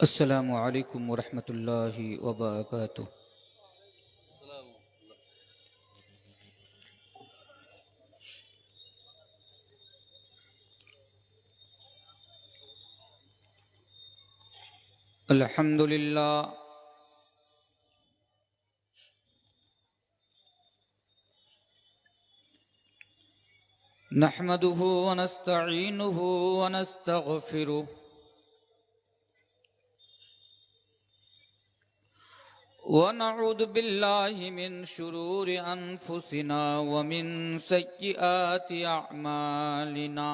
السلام علیکم ورحمۃ اللہ وبرکاتہ۔ الحمد للہ نحمده ونستعینه ونستغفره ونعوذ باللہ من شرور انفسنا ومن سیئات اعمالنا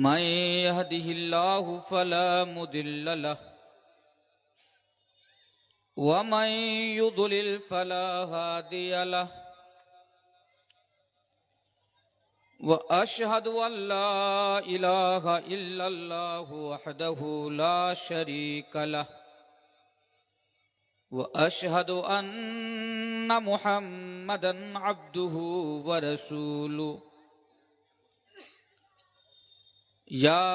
من يهده الله فلا مضل له ومن يضلل فلا هادي له وأشهد أن لا إله إلا الله وحده لا شريك له وأشهد أن محمدا عبده ورسوله يا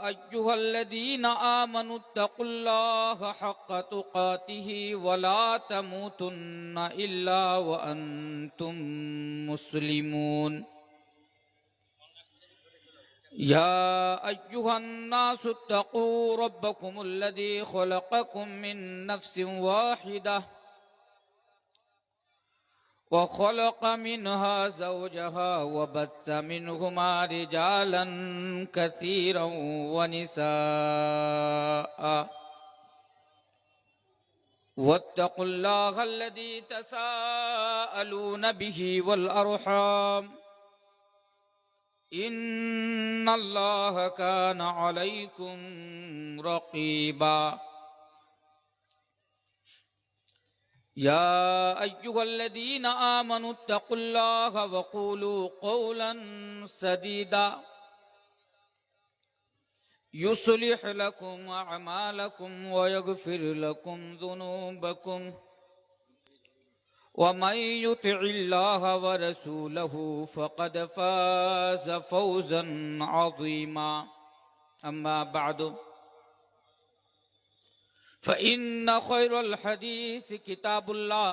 أيها الذين آمنوا اتقوا الله حق تقاته ولا تموتن إلا وأنتم مسلمون يا أيها الناس اتقوا ربكم الذي خلقكم من نفس واحدة وخلق منها زوجها وبث منهما رجالا كثيرا ونساء واتقوا الله الذي تساءلون به والأرحام إن الله كان عليكم رقيبا يا أيها الذين آمنوا اتقوا الله وقولوا قولا سديدا يصلح لكم أعمالكم ويغفر لكم ذنوبكم ومن يطع الله ورسوله فقد فاز فوزا عظيما أما بعد فإن خير الحديث كتاب الله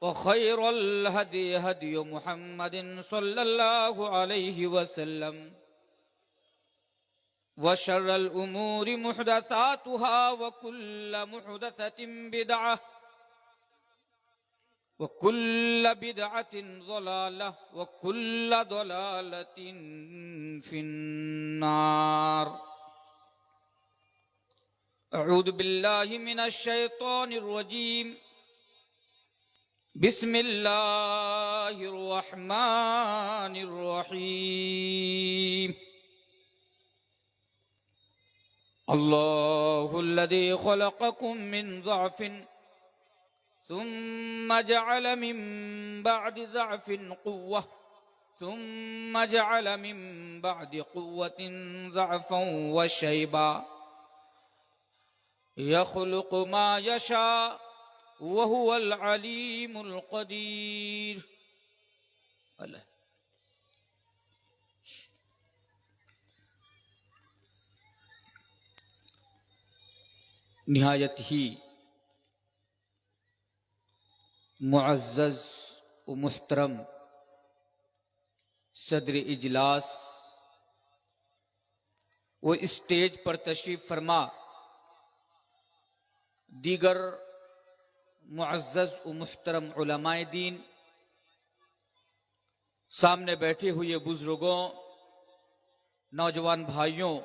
وخير الهدي هدي محمد صلى الله عليه وسلم وشر الأمور محدثاتها وكل محدثة بدعة وكل بدعة ضلالة وكل ضلالة في النار أعوذ بالله من الشيطان الرجيم بسم الله الرحمن الرحيم الله الذي خلقكم من ضعف ثم جعل من بعد ضعف قوة ثم جعل من بعد قوة ضعفا وشيبا يخلق ما يشاء وهو العليم القدير الله نہایت ہی معزز و محترم صدر اجلاس وہ اسٹیج پر تشریف فرما دیگر معزز و محترم علماء دین، سامنے بیٹھے ہوئے بزرگوں، نوجوان بھائیوں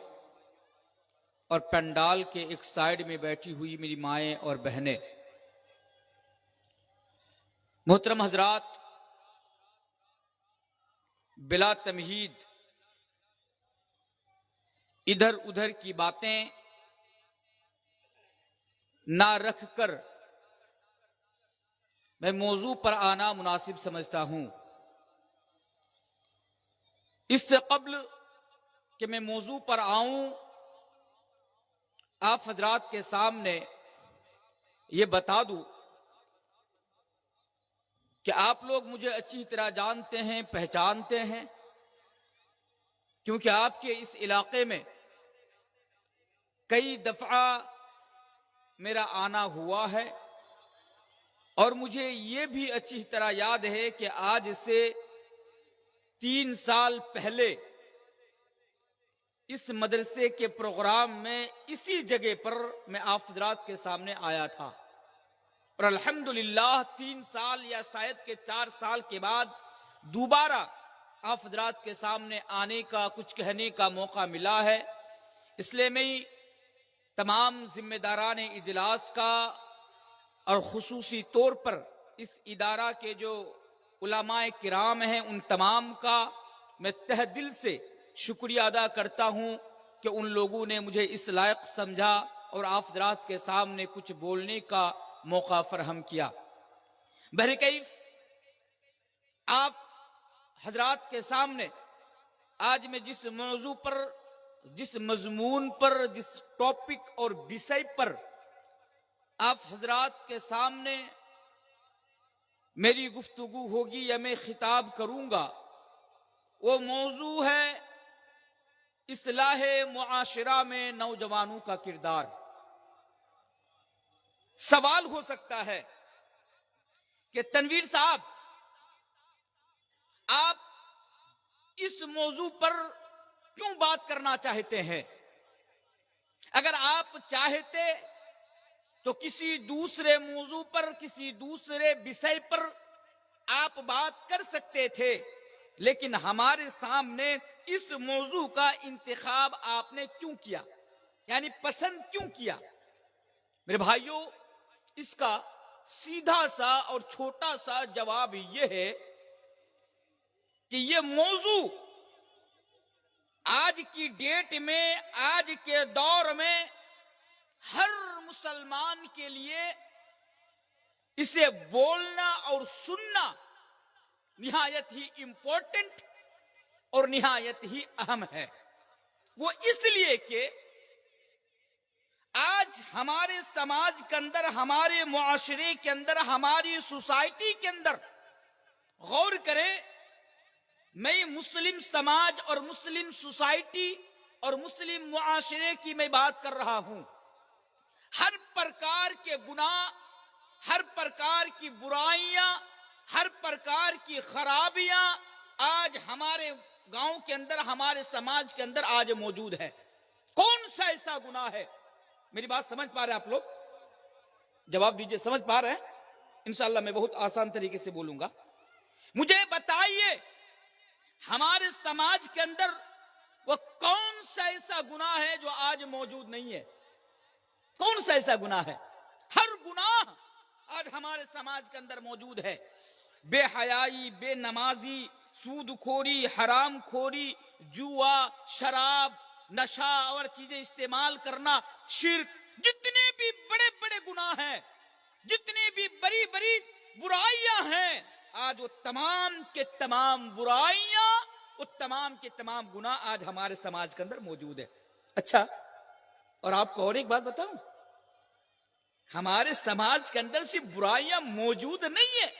اور پنڈال کے ایک سائیڈ میں بیٹھی ہوئی میری مائیں اور بہنیں، محترم حضرات، بلا تمہید ادھر ادھر کی باتیں نہ رکھ کر میں موضوع پر آنا مناسب سمجھتا ہوں۔ اس سے قبل کہ میں موضوع پر آؤں، آپ حضرات کے سامنے یہ بتا دوں کہ آپ لوگ مجھے اچھی طرح جانتے ہیں، پہچانتے ہیں، کیونکہ آپ کے اس علاقے میں کئی دفعہ میرا آنا ہوا ہے، اور مجھے یہ بھی اچھی طرح یاد ہے کہ آج سے 3 سال پہلے اس مدرسے کے پروگرام میں اسی جگہ پر میں آپ حضرات کے سامنے آیا تھا، اور الحمدللہ 3 سال یا شاید کہ 4 سال کے بعد دوبارہ آپ حضرات کے سامنے آنے کا، کچھ کہنے کا موقع ملا ہے۔ اس لیے میں تمام ذمہ داران اجلاس کا اور خصوصی طور پر اس ادارہ کے جو علماء کرام ہیں ان تمام کا میں تہ دل سے شکریہ ادا کرتا ہوں کہ ان لوگوں نے مجھے اس لائق سمجھا اور آپ حضرات کے سامنے کچھ بولنے کا موقع فراہم کیا۔ بہرکیف آپ حضرات کے سامنے آج میں جس موضوع پر، جس مضمون پر، جس ٹاپک اور وشے پر آپ حضرات کے سامنے میری گفتگو ہوگی یا میں خطاب کروں گا، وہ موضوع ہے اصلاح معاشرہ میں نوجوانوں کا کردار۔ سوال ہو سکتا ہے کہ تنویر صاحب، آپ اس موضوع پر کیوں بات کرنا چاہتے ہیں؟ اگر آپ چاہتے تو کسی دوسرے موضوع پر، کسی دوسرے وشے پر آپ بات کر سکتے تھے، لیکن ہمارے سامنے اس موضوع کا انتخاب آپ نے کیوں کیا، یعنی پسند کیوں کیا؟ میرے بھائیوں، اس کا سیدھا سا اور چھوٹا سا جواب یہ ہے کہ یہ موضوع آج کی ڈیٹ میں، آج کے دور میں ہر مسلمان کے لیے اسے بولنا اور سننا نہایت ہی امپورٹنٹ اور نہایت ہی اہم ہے۔ وہ اس لیے کہ آج ہمارے سماج کے اندر، ہمارے معاشرے کے اندر، ہماری سوسائٹی کے اندر غور کریں، میں مسلم سماج اور مسلم سوسائٹی اور مسلم معاشرے کی میں بات کر رہا ہوں۔ ہر پرکار کے گناہ، ہر پرکار کی برائیاں، ہر پرکار کی خرابیاں آج ہمارے گاؤں کے اندر، ہمارے سماج کے اندر آج موجود ہے۔ کون سا ایسا گناہ ہے؟ میری بات سمجھ پا رہے ہیں آپ لوگ؟ جواب دیجئے، سمجھ پا رہے ہیں؟ انشاءاللہ میں بہت آسان طریقے سے بولوں گا۔ مجھے بتائیے، ہمارے سماج کے اندر وہ کون سا ایسا گناہ ہے جو آج موجود نہیں ہے؟ کون سا ایسا گناہ ہے؟ ہر گناہ آج ہمارے سماج کے اندر موجود ہے۔ بے حیائی، بے نمازی، سود خوری، حرام خوری، جوا، شراب، نشہ اور چیزیں استعمال کرنا، شرک، جتنے بھی بڑے بڑے گناہ ہیں، جتنی بھی بڑی بڑی برائیاں ہیں، آج وہ تمام کے تمام برائیاں، وہ تمام کے تمام گناہ آج ہمارے سماج کے اندر موجود ہے۔ اچھا، اور آپ کو اور ایک بات بتاؤں، ہمارے سماج کے اندر صرف برائیاں موجود نہیں ہیں،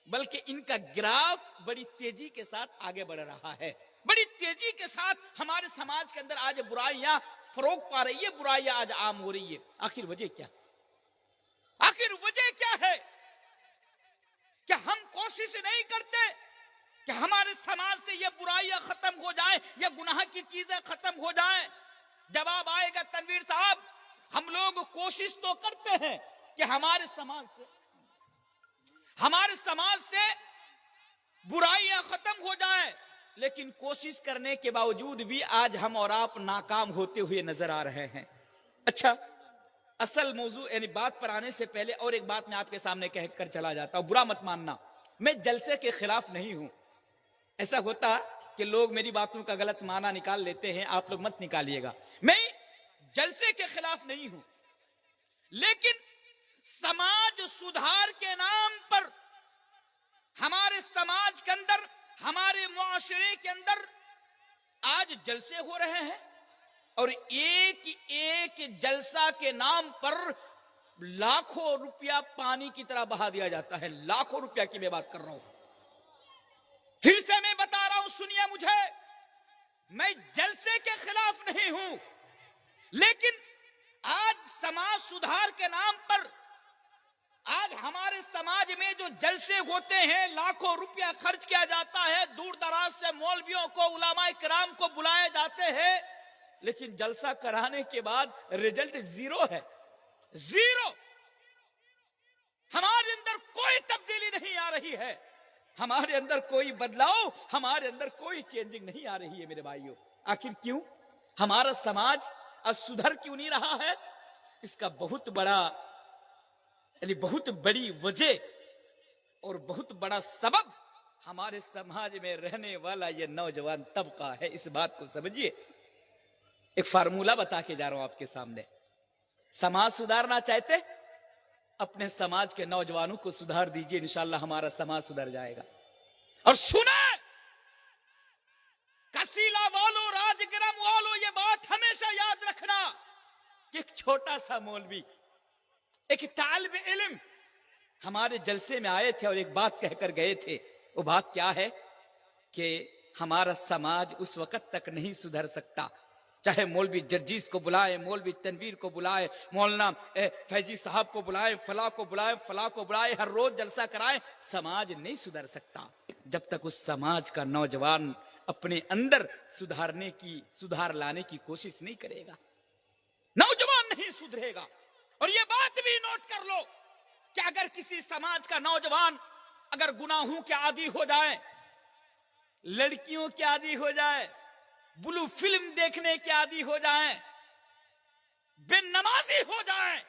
بلکہ ان کا گراف بڑی تیزی کے ساتھ آگے بڑھ رہا ہے۔ بڑی تیزی کے ساتھ ہمارے سماج کے اندر آج برائیاں فروغ پا رہی ہے، برائیاں آج عام ہو رہی ہے۔ آخر وجہ کیا؟ آخر وجہ کیا ہے کہ ہم کوشش نہیں کرتے کہ ہمارے سماج سے یہ برائیاں ختم ہو جائیں، یہ گناہ کی چیزیں ختم ہو جائیں؟ جواب آئے گا تنویر صاحب، ہم لوگ کوشش تو کرتے ہیں کہ ہمارے سماج سے برائیاں ختم ہو جائیں، لیکن کوشش کرنے کے باوجود بھی آج ہم اور آپ ناکام ہوتے ہوئے نظر آ رہے ہیں۔ اچھا، اصل موضوع یعنی بات پر آنے سے پہلے اور ایک بات میں آپ کے سامنے کہہ کر چلا جاتا ہوں، برا مت ماننا، میں جلسے کے خلاف نہیں ہوں۔ ایسا ہوتا کہ لوگ میری باتوں کا غلط معنی نکال لیتے ہیں، آپ لوگ مت نکالیے گا۔ میں جلسے کے خلاف نہیں ہوں، لیکن سماج سدھار کے نام پر ہمارے سماج کے اندر، ہمارے معاشرے کے اندر آج جلسے ہو رہے ہیں، اور ایک ایک جلسہ کے نام پر لاکھوں روپیہ پانی کی طرح بہا دیا جاتا ہے۔ لاکھوں روپیہ کی میں بات کر رہا ہوں، پھر سے میں بتا رہا ہوں، سنیے مجھے، میں جلسے کے خلاف نہیں ہوں، لیکن سماج سدھار کے نام پر آج ہمارے سماج میں جو جلسے ہوتے ہیں، لاکھوں روپیہ خرچ کیا جاتا ہے، دور دراز سے مولویوں کو، علماء کرام کو بلائے جاتے ہیں، لیکن جلسہ کرانے کے بعد رزلٹ زیرو ہے، زیرو. ہمارے اندر کوئی تبدیلی نہیں آ رہی ہے، ہمارے اندر کوئی بدلاؤ، ہمارے اندر کوئی چینجنگ نہیں آ رہی ہے میرے بھائیوں. آخر کیوں؟ ہمارا سماج سدھر کیوں نہیں رہا ہے؟ اس کا بہت بڑی وجہ اور بہت بڑا سبب ہمارے سماج میں رہنے والا یہ نوجوان طبقہ ہے. اس بات کو سمجھیے. ایک فارمولہ بتا کے جا رہا ہوں آپ کے سامنے. سماج سدھارنا چاہتے؟ اپنے سماج کے نوجوانوں کو سدھار دیجئے، انشاءاللہ ہمارا سماج سدھر جائے گا. اور سنیں کسیلا والو، راج گرم والو، یہ بات ہمیشہ یاد رکھنا کہ ایک چھوٹا سا مولوی، ایک طالب علم ہمارے جلسے میں آئے تھے اور ایک بات کہہ کر گئے تھے. وہ بات کیا ہے کہ ہمارا سماج اس وقت تک نہیں سدھر سکتا چاہے مولوی جرجیز کو بلائے، مولوی تنویر کو بلائے، مولانا فیضی صاحب کو بلائے، فلاں کو بلائے، فلاں کو بلائے، ہر روز جلسہ کرائے، سماج نہیں سدھر سکتا جب تک اس سماج کا نوجوان اپنے اندر سدھار لانے کی کوشش نہیں کرے گا. نوجوان نہیں سدھرے گا. اور یہ بات بھی نوٹ کر لو کہ اگر کسی سماج کا نوجوان اگر گناہوں کے عادی ہو جائے، لڑکیوں کے عادی ہو جائے، بلو فلم دیکھنے کے عادی ہو جائیں، بے نمازی ہو جائیں،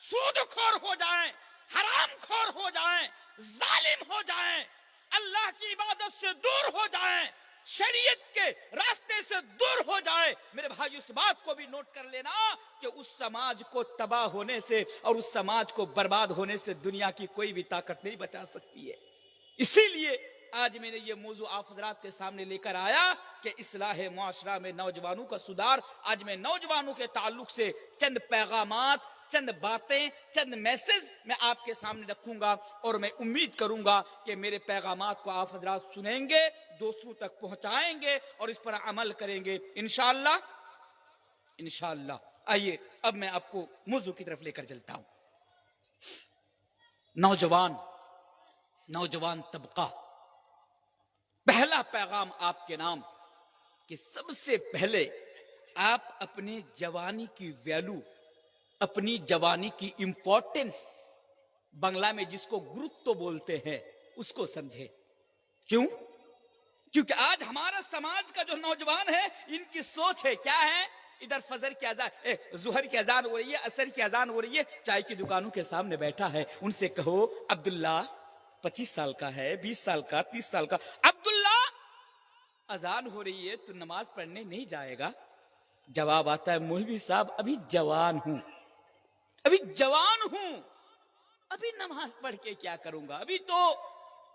سود خور ہو جائیں، حرام خور ہو جائیں، ظالم ہو جائیں، اللہ کی عبادت سے دور ہو جائیں، شریعت کے راستے سے دور ہو جائے، میرے بھائی اس بات کو بھی نوٹ کر لینا کہ اس سماج کو تباہ ہونے سے اور اس سماج کو برباد ہونے سے دنیا کی کوئی بھی طاقت نہیں بچا سکتی ہے. اسی لیے آج میں نے یہ موضوع آپ حضرات کے سامنے لے کر آیا کہ اصلاح معاشرہ میں نوجوانوں کا سدھار. آج میں نوجوانوں کے تعلق سے چند پیغامات، چند باتیں، چند میسج میں آپ کے سامنے رکھوں گا اور میں امید کروں گا کہ میرے پیغامات کو آپ حضرات سنیں گے، دوسروں تک پہنچائیں گے اور اس پر عمل کریں گے انشاءاللہ. انشاءاللہ آئیے اب میں آپ کو موضوع کی طرف لے کر چلتا ہوں. نوجوان طبقہ، پہلا پیغام آپ کے نام کہ سب سے پہلے آپ اپنی جوانی کی ویلو، اپنی جوانی کی امپورٹنس، بنگلہ میں جس کو گروتو بولتے ہیں، اس کو سمجھے. کیوں؟ کیونکہ آج ہمارا سماج کا جو نوجوان ہے، ان کی سوچ ہے کیا ہے؟ ادھر فجر کی اذان، ظہر کی اذان ہو رہی ہے، عصر کی اذان ہو رہی ہے، چائے کی دکانوں کے سامنے بیٹھا ہے. ان سے کہو عبداللہ 25 سال کا ہے، 20 سال کا، 30 سال کا، عبداللہ اذان ہو رہی ہے تو نماز پڑھنے نہیں جائے گا؟ جواب آتا ہے مولوی صاحب ابھی جوان ہوں، ابھی نماز پڑھ کے کیا کروں گا، ابھی تو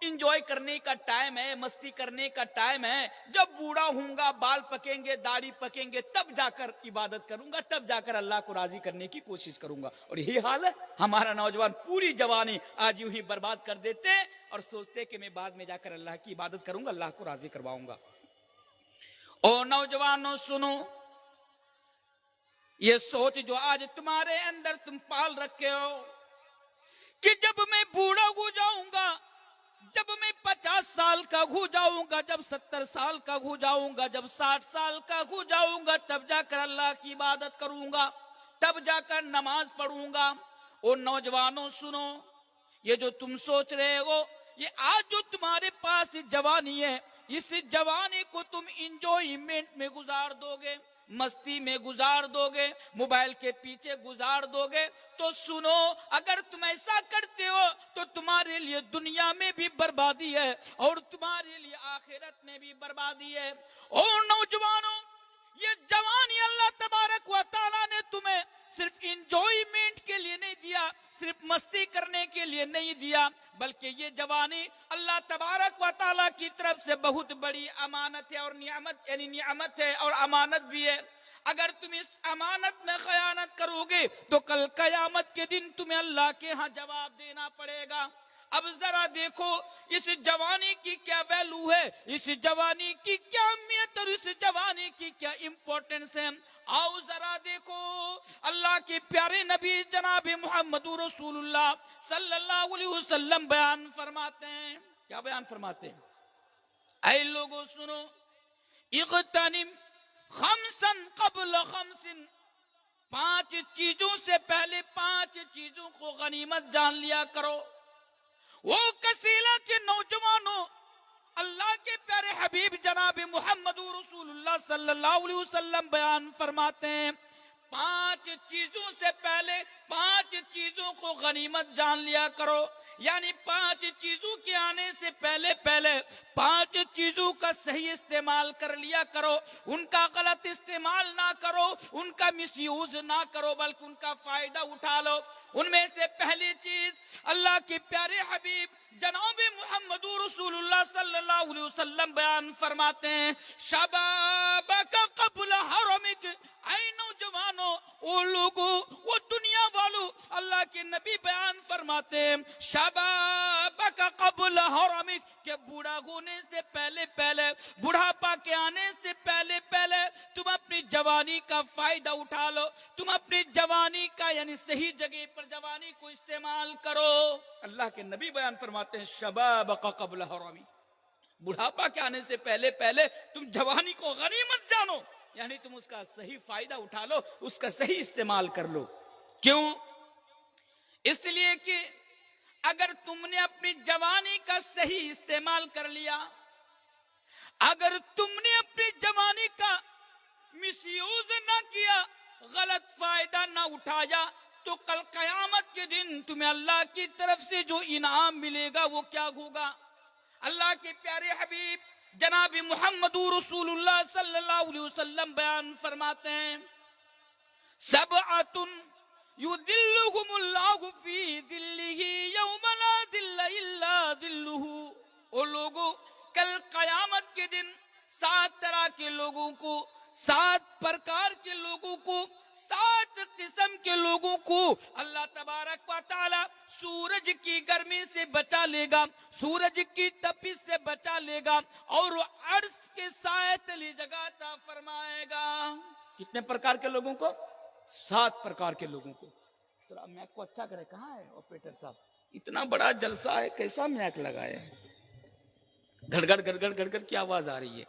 انجوائے کرنے کا ٹائم ہے، مستی کرنے کا ٹائم ہے. جب بوڑھا ہوں گا، بال پکیں گے، داڑھی پکیں گے، تب جا کر عبادت کروں گا، تب جا کر اللہ کو راضی کرنے کی کوشش کروں گا. اور یہی حال ہے ہمارا نوجوان. پوری جوانی آج یوں ہی برباد کر دیتے اور سوچتے کہ میں بعد میں جا کر اللہ کی عبادت کروں گا، اللہ کو راضی کرواؤں گا. او نوجوانوں سنو، یہ سوچ جو آج تمہارے اندر تم پال رکھے ہو کہ جب میں بوڑھا ہو جاؤں گا، جب میں 50 سال کا ہو جاؤں گا، جب 70 سال کا ہو جاؤں گا، جب 60 سال کا ہو جاؤں گا، تب جا کر اللہ کی عبادت کروں گا، تب جا کر نماز پڑھوں گا. او نوجوانوں سنو، یہ جو تم سوچ رہے ہو، یہ آج جو تمہارے پاس جوانی ہے، اس جوانی کو تم انجوائمنٹ میں گزار دو گے، مستی میں گزار دو گے، موبائل کے پیچھے گزار دو گے. تو سنو، اگر تم ایسا کرتے ہو تو تمہارے لیے دنیا میں بھی بربادی ہے اور تمہارے لیے آخرت میں بھی بربادی ہے. اور نوجوانوں، یہ جوانی اللہ تبارک و تعالیٰ نے تمہیں صرف انجوائمنٹ کے لیے نہیں دیا، صرف مستی کرنے کے لیے نہیں دیا، بلکہ یہ جوانی اللہ تبارک و تعالیٰ کی طرف سے بہت بڑی امانت ہے اور نعمت، یعنی نعمت ہے اور امانت بھی ہے. اگر تم اس امانت میں خیانت کرو گے تو کل قیامت کے دن تمہیں اللہ کے ہاں جواب دینا پڑے گا. اب ذرا دیکھو اس جوانی کی کیا ویلو ہے، اس جوانی کی کیا اہمیت اور اس جوانی کی کیا امپورٹنس ہے۔ آؤ ذرا دیکھو اللہ کے پیارے نبی جناب محمد رسول اللہ صلی اللہ علیہ وسلم بیان فرماتے ہیں، کیا بیان فرماتے ہیں؟ اے لوگوں سنو، اغتنم خمسا قبل خمس، 5 چیزوں سے پہلے 5 چیزوں کو غنیمت جان لیا کرو۔ وہ کسیلہ کے نوجوانوں، اللہ کے پیارے حبیب جناب محمد رسول اللہ صلی اللہ علیہ وسلم بیان فرماتے ہیں 5 چیزوں سے پہلے 5 چیزوں کو غنیمت جان لیا کرو، یعنی 5 چیزوں کے آنے سے پہلے 5 چیزوں کا صحیح استعمال کر لیا کرو، ان کا غلط استعمال نہ کرو، ان کا مس یوز نہ کرو، بلکہ ان کا فائدہ اٹھا لو۔ ان میں سے پہلی چیز اللہ کے پیارے حبیب جناب محمد رسول اللہ صلی اللہ علیہ وسلم بیان فرماتے ہیں شبابک قبل حرمک، اے نوجوانوں، وہ لوگوں، وہ دنیا والوں، اللہ کے نبی بیان فرماتے ہیں شبابک قبل حرمک، کہ بوڑھا ہونے سے پہلے بڑھاپا کے آنے سے پہلے تم اپنی جوانی کا فائدہ اٹھا لو، تم اپنی جوانی کا یعنی صحیح جگہ پر جوانی کو استعمال کرو۔ اللہ کے نبی بیان فرماتے ہیں شبابک قبل حرمک، بڑھاپا کے آنے سے پہلے تم جوانی کو غنیمت جانو، یعنی تم اس کا صحیح فائدہ اٹھا لو، اس کا صحیح استعمال کر لو۔ کیوں؟ اس لیے کہ اگر تم نے اپنی جوانی کا صحیح استعمال کر لیا، اگر تم نے اپنی جوانی کا مس یوز نہ کیا، غلط فائدہ نہ اٹھایا، تو کل قیامت کے دن تمہیں اللہ کی طرف سے جو انعام ملے گا وہ کیا ہوگا؟ اللہ کے پیارے حبیب جناب محمد رسول اللہ صلی اللہ علیہ وسلم بیان فرماتے ہیں سبعۃ یذلہم اللہ فی ظلہ یوم لا ظل الا ظلہ، وہ لوگوں کل قیامت کے دن 7 طرح کے لوگوں کو، 7 پرکار کے لوگوں کو، 7 قسم کے لوگوں کو اللہ تبارک و تعالی سورج کی گرمی سے بچا لے گا، سورج کی تپش سے بچا لے گا، اور وہ عرش کے سائے تلی جگہ عطا فرمائے گا۔ کتنے پرکار کے لوگوں کو؟ 7 پرکار کے لوگوں کو۔ تو میک کو اچھا کرے، کہاں ہے آپریٹر صاحب؟ اتنا بڑا جلسہ ہے، کیسا میک لگایا ہے؟ گھڑ گھڑ کی آواز آ رہی ہے۔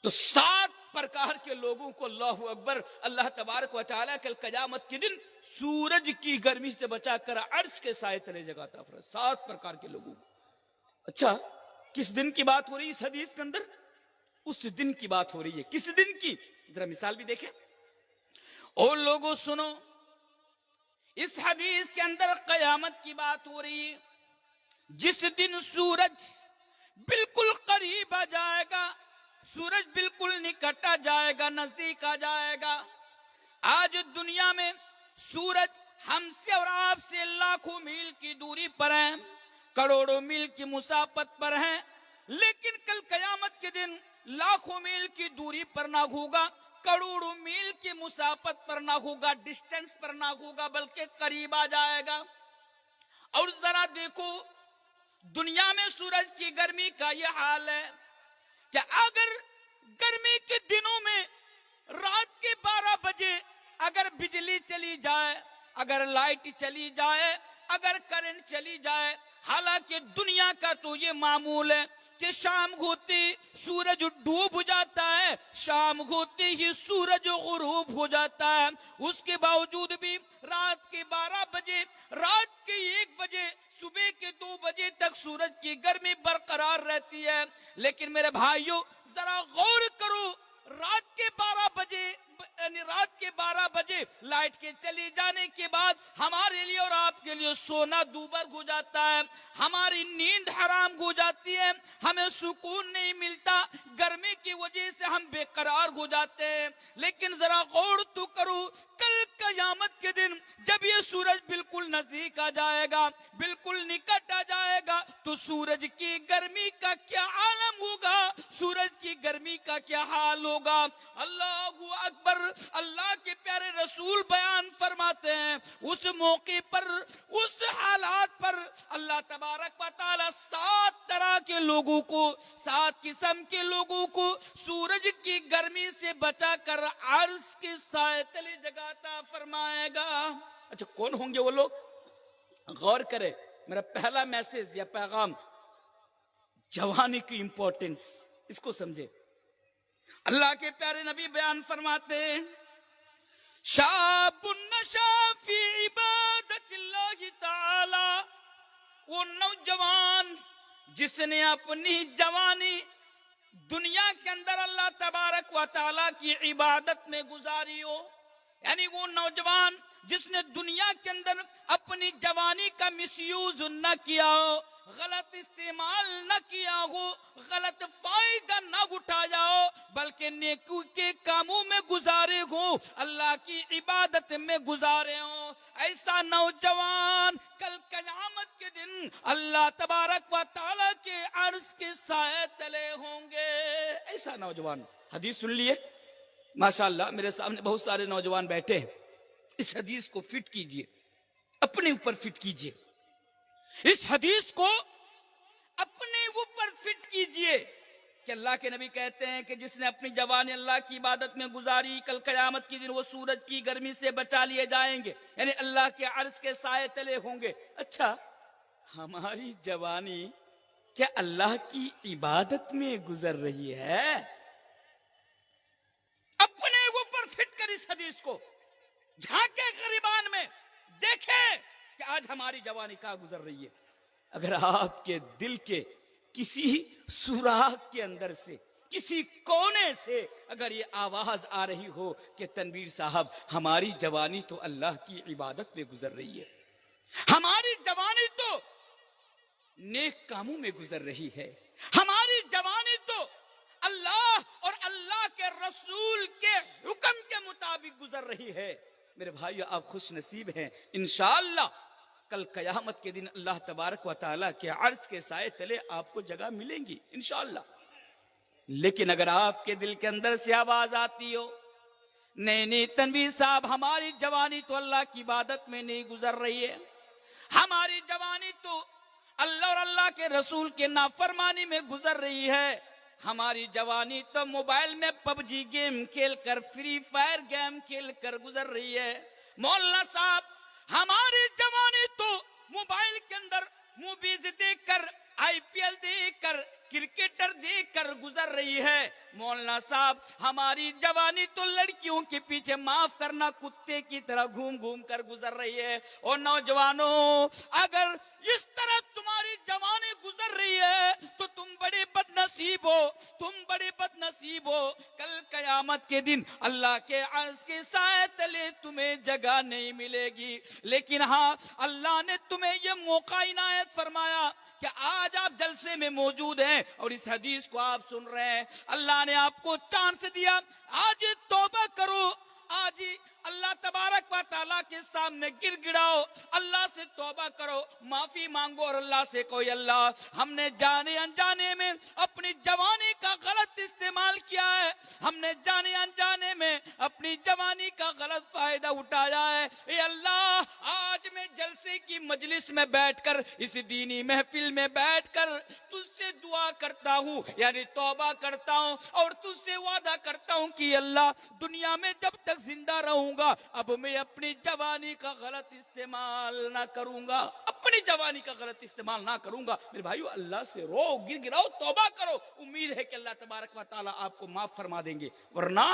تو 7 پرکار کے لوگوں کو اللہ اکبر اللہ تبارک و تعالیٰ کل قیامت کے دن سورج کی گرمی سے بچا کر عرش کے سائے تلے جگہ عطا فرمائے۔ 7 پرکار کے لوگوں کو۔ اچھا، کس دن کی بات ہو رہی ہے اس حدیث کے اندر؟ اس دن کی بات ہو رہی ہے۔ کس دن کی؟ ذرا مثال بھی دیکھیں۔ اور لوگوں سنو، اس حدیث کے اندر قیامت کی بات ہو رہی ہے، جس دن سورج بالکل قریب آ جائے گا، سورج بالکل نکٹ آ جائے گا، نزدیک آ جائے گا۔ آج دنیا میں سورج ہم سے اور آپ سے لاکھوں میل کی دوری پر ہیں، کروڑوں میل کی مسافت پر ہیں، لیکن کل قیامت کے دن لاکھوں میل کی دوری پر نہ ہوگا، کروڑوں میل کی مسافت پر نہ ہوگا، ڈسٹنس پر نہ ہوگا، بلکہ قریب آ جائے گا۔ اور ذرا دیکھو دنیا میں سورج کی گرمی کا یہ حال ہے کہ اگر گرمی کے دنوں میں رات کے 12 بجے اگر بجلی چلی جائے، اگر لائٹ چلی جائے، اگر کرنٹ چلی جائے، حالانکہ دنیا کا تو یہ معمول ہے کہ شام ہوتے سورج ڈوب جاتا ہے، شام ہوتے ہی سورج غروب ہو جاتا ہے، اس کے باوجود بھی رات کے 12 بجے، رات کے 1 بجے، صبح کے 2 بجے تک سورج کی گرمی برقرار رہتی ہے۔ لیکن میرے بھائیوں ذرا غور کرو، رات کے 12 بجے یعنی رات کے 12 بجے لائٹ کے چلی جانے کے بعد ہمارے لیے اور آپ کے لیے سونا دوبر ہو جاتا ہے، ہماری نیند حرام ہو جاتی ہے، ہمیں سکون نہیں ملتا، گرمی کی وجہ سے ہم بے قرار ہو جاتے ہیں۔ لیکن ذرا غور تو کرو، کل قیامت کے دن جب یہ سورج بالکل نزدیک آ جائے گا، بالکل نکٹ آ جائے گا، تو سورج کی گرمی کا کیا عالم ہوگا، سورج کی گرمی کا دنیا کیا حال ہوگا. اللہ اکبر. اللہ کے پیارے رسول بیان فرماتے ہیں اس موقع پر, اس حالات پر اللہ تبارک و تعالی 7 طرح کے لوگوں کو, 7 قسم کے لوگوں کو سورج کی گرمی سے بچا کر عرش کے سائے تلے جگہ عطا فرمائے گا. اچھا کون ہوں گے وہ لوگ؟ غور کرے. میرا پہلا میسج یا پیغام, جوانی کی امپورٹنس, اس کو سمجھے. اللہ کے پیارے نبی بیان فرماتے ہیں شاب نشا فی عبادت اللہ تعالی, وہ نوجوان جس نے اپنی جوانی دنیا کے اندر اللہ تبارک و تعالی کی عبادت میں گزاری ہو. یعنی وہ نوجوان جس نے دنیا کے اندر اپنی جوانی کا مس یوز نہ کیا ہو, غلط استعمال نہ کیا ہو, غلط فائدہ نہ اٹھایا ہو, بلکہ نیکی کے کاموں میں گزارے ہو, اللہ کی عبادت میں گزارے ہو, ایسا نوجوان کل قیامت کے دن اللہ تبارک و تعالی کے عرش کے سائے تلے ہوں گے. ایسا نوجوان. حدیث سن لیے ماشاءاللہ, میرے سامنے بہت سارے نوجوان بیٹھے ہیں. اس حدیث کو فٹ کیجئے, اپنے اوپر فٹ کیجئے. اس حدیث کو اپنے اوپر فٹ کیجئے کہ اللہ کے نبی کہتے ہیں کہ جس نے اپنی جوانی اللہ کی عبادت میں گزاری, کل قیامت کے دن وہ سورج کی گرمی سے بچا لیے جائیں گے, یعنی اللہ کے عرش کے سائے تلے ہوں گے. اچھا ہماری جوانی کیا اللہ کی عبادت میں گزر رہی ہے؟ اپنے اوپر فٹ کر اس حدیث کو جھانکے غریبان میں, دیکھیں کہ آج ہماری جوانی کہاں گزر رہی ہے. اگر آپ کے دل کے کسی سوراخ کے اندر سے, کسی کونے سے اگر یہ آواز آ رہی ہو کہ تنویر صاحب ہماری جوانی تو اللہ کی عبادت میں گزر رہی ہے, ہماری جوانی تو نیک کاموں میں گزر رہی ہے, ہماری جوانی تو اللہ اور اللہ کے رسول کے حکم کے مطابق گزر رہی ہے, میرے بھائیو آپ خوش نصیب ہیں. انشاءاللہ کل قیامت کے دن اللہ تبارک و تعالیٰ کے عرش کے سائے تلے آپ کو جگہ ملیں گی انشاءاللہ. لیکن اگر آپ کے دل کے اندر سے آواز آتی ہو نہیں تنویر صاحب ہماری جوانی تو اللہ کی عبادت میں نہیں گزر رہی ہے, ہماری جوانی تو اللہ اور اللہ کے رسول کے نافرمانی میں گزر رہی ہے, ہماری جوانی تو موبائل میں پب جی گیم کھیل کر, فری فائر گیم کھیل کر گزر رہی ہے. مولانا صاحب ہماری جوانی تو موبائل کے اندر موویز دیکھ کر, آئی پی ایل دیکھ کر, کرکٹر دیکھ کر گزر رہی ہے. مولانا صاحب ہماری جوانی تو لڑکیوں کے پیچھے معاف کرنا کتے کی طرح گھوم گھوم کر گزر رہی ہے. اور نوجوانوں اگر اس طرح تمہاری جوانی گزر رہی ہے تو تم بڑے بد نصیب ہو, تم بڑے بد نصیب ہو. کل قیامت کے دن اللہ کے عرش کے سائے تلے تمہیں جگہ نہیں ملے گی. لیکن ہاں اللہ نے تمہیں یہ موقع عنایت فرمایا کہ آج آپ جلسے میں موجود ہیں اور اس حدیث کو آپ سن رہے ہیں. اللہ نے آپ کو چانس دیا, آج توبہ کرو, آج اللہ تبارک و تعالیٰ کے سامنے گر گڑاؤ, اللہ سے توبہ کرو, معافی مانگو اور اللہ سے کوئی اللہ ہم نے جانے انجانے میں اپنی جوانی کا غلط استعمال کیا ہے, ہم نے جانے انجانے میں اپنی جوانی کا غلط فائدہ اٹھایا ہے. اے اللہ آج میں جلسے کی مجلس میں بیٹھ کر, اس دینی محفل میں بیٹھ کر تجھ سے دعا کرتا ہوں, یعنی توبہ کرتا ہوں اور تجھ سے وعدہ کرتا ہوں کہ اللہ دنیا میں جب تک زندہ رہوں گا اب میں اپنی جوانی کا غلط استعمال نہ کروں گا, اپنی جوانی کا غلط استعمال نہ کروں گا. میرے بھائیو اللہ سے رو, گر گراؤ, توبہ کرو, امید ہے کہ اللہ تبارک و تعالیٰ آپ کو معاف فرما دیں گے. ورنہ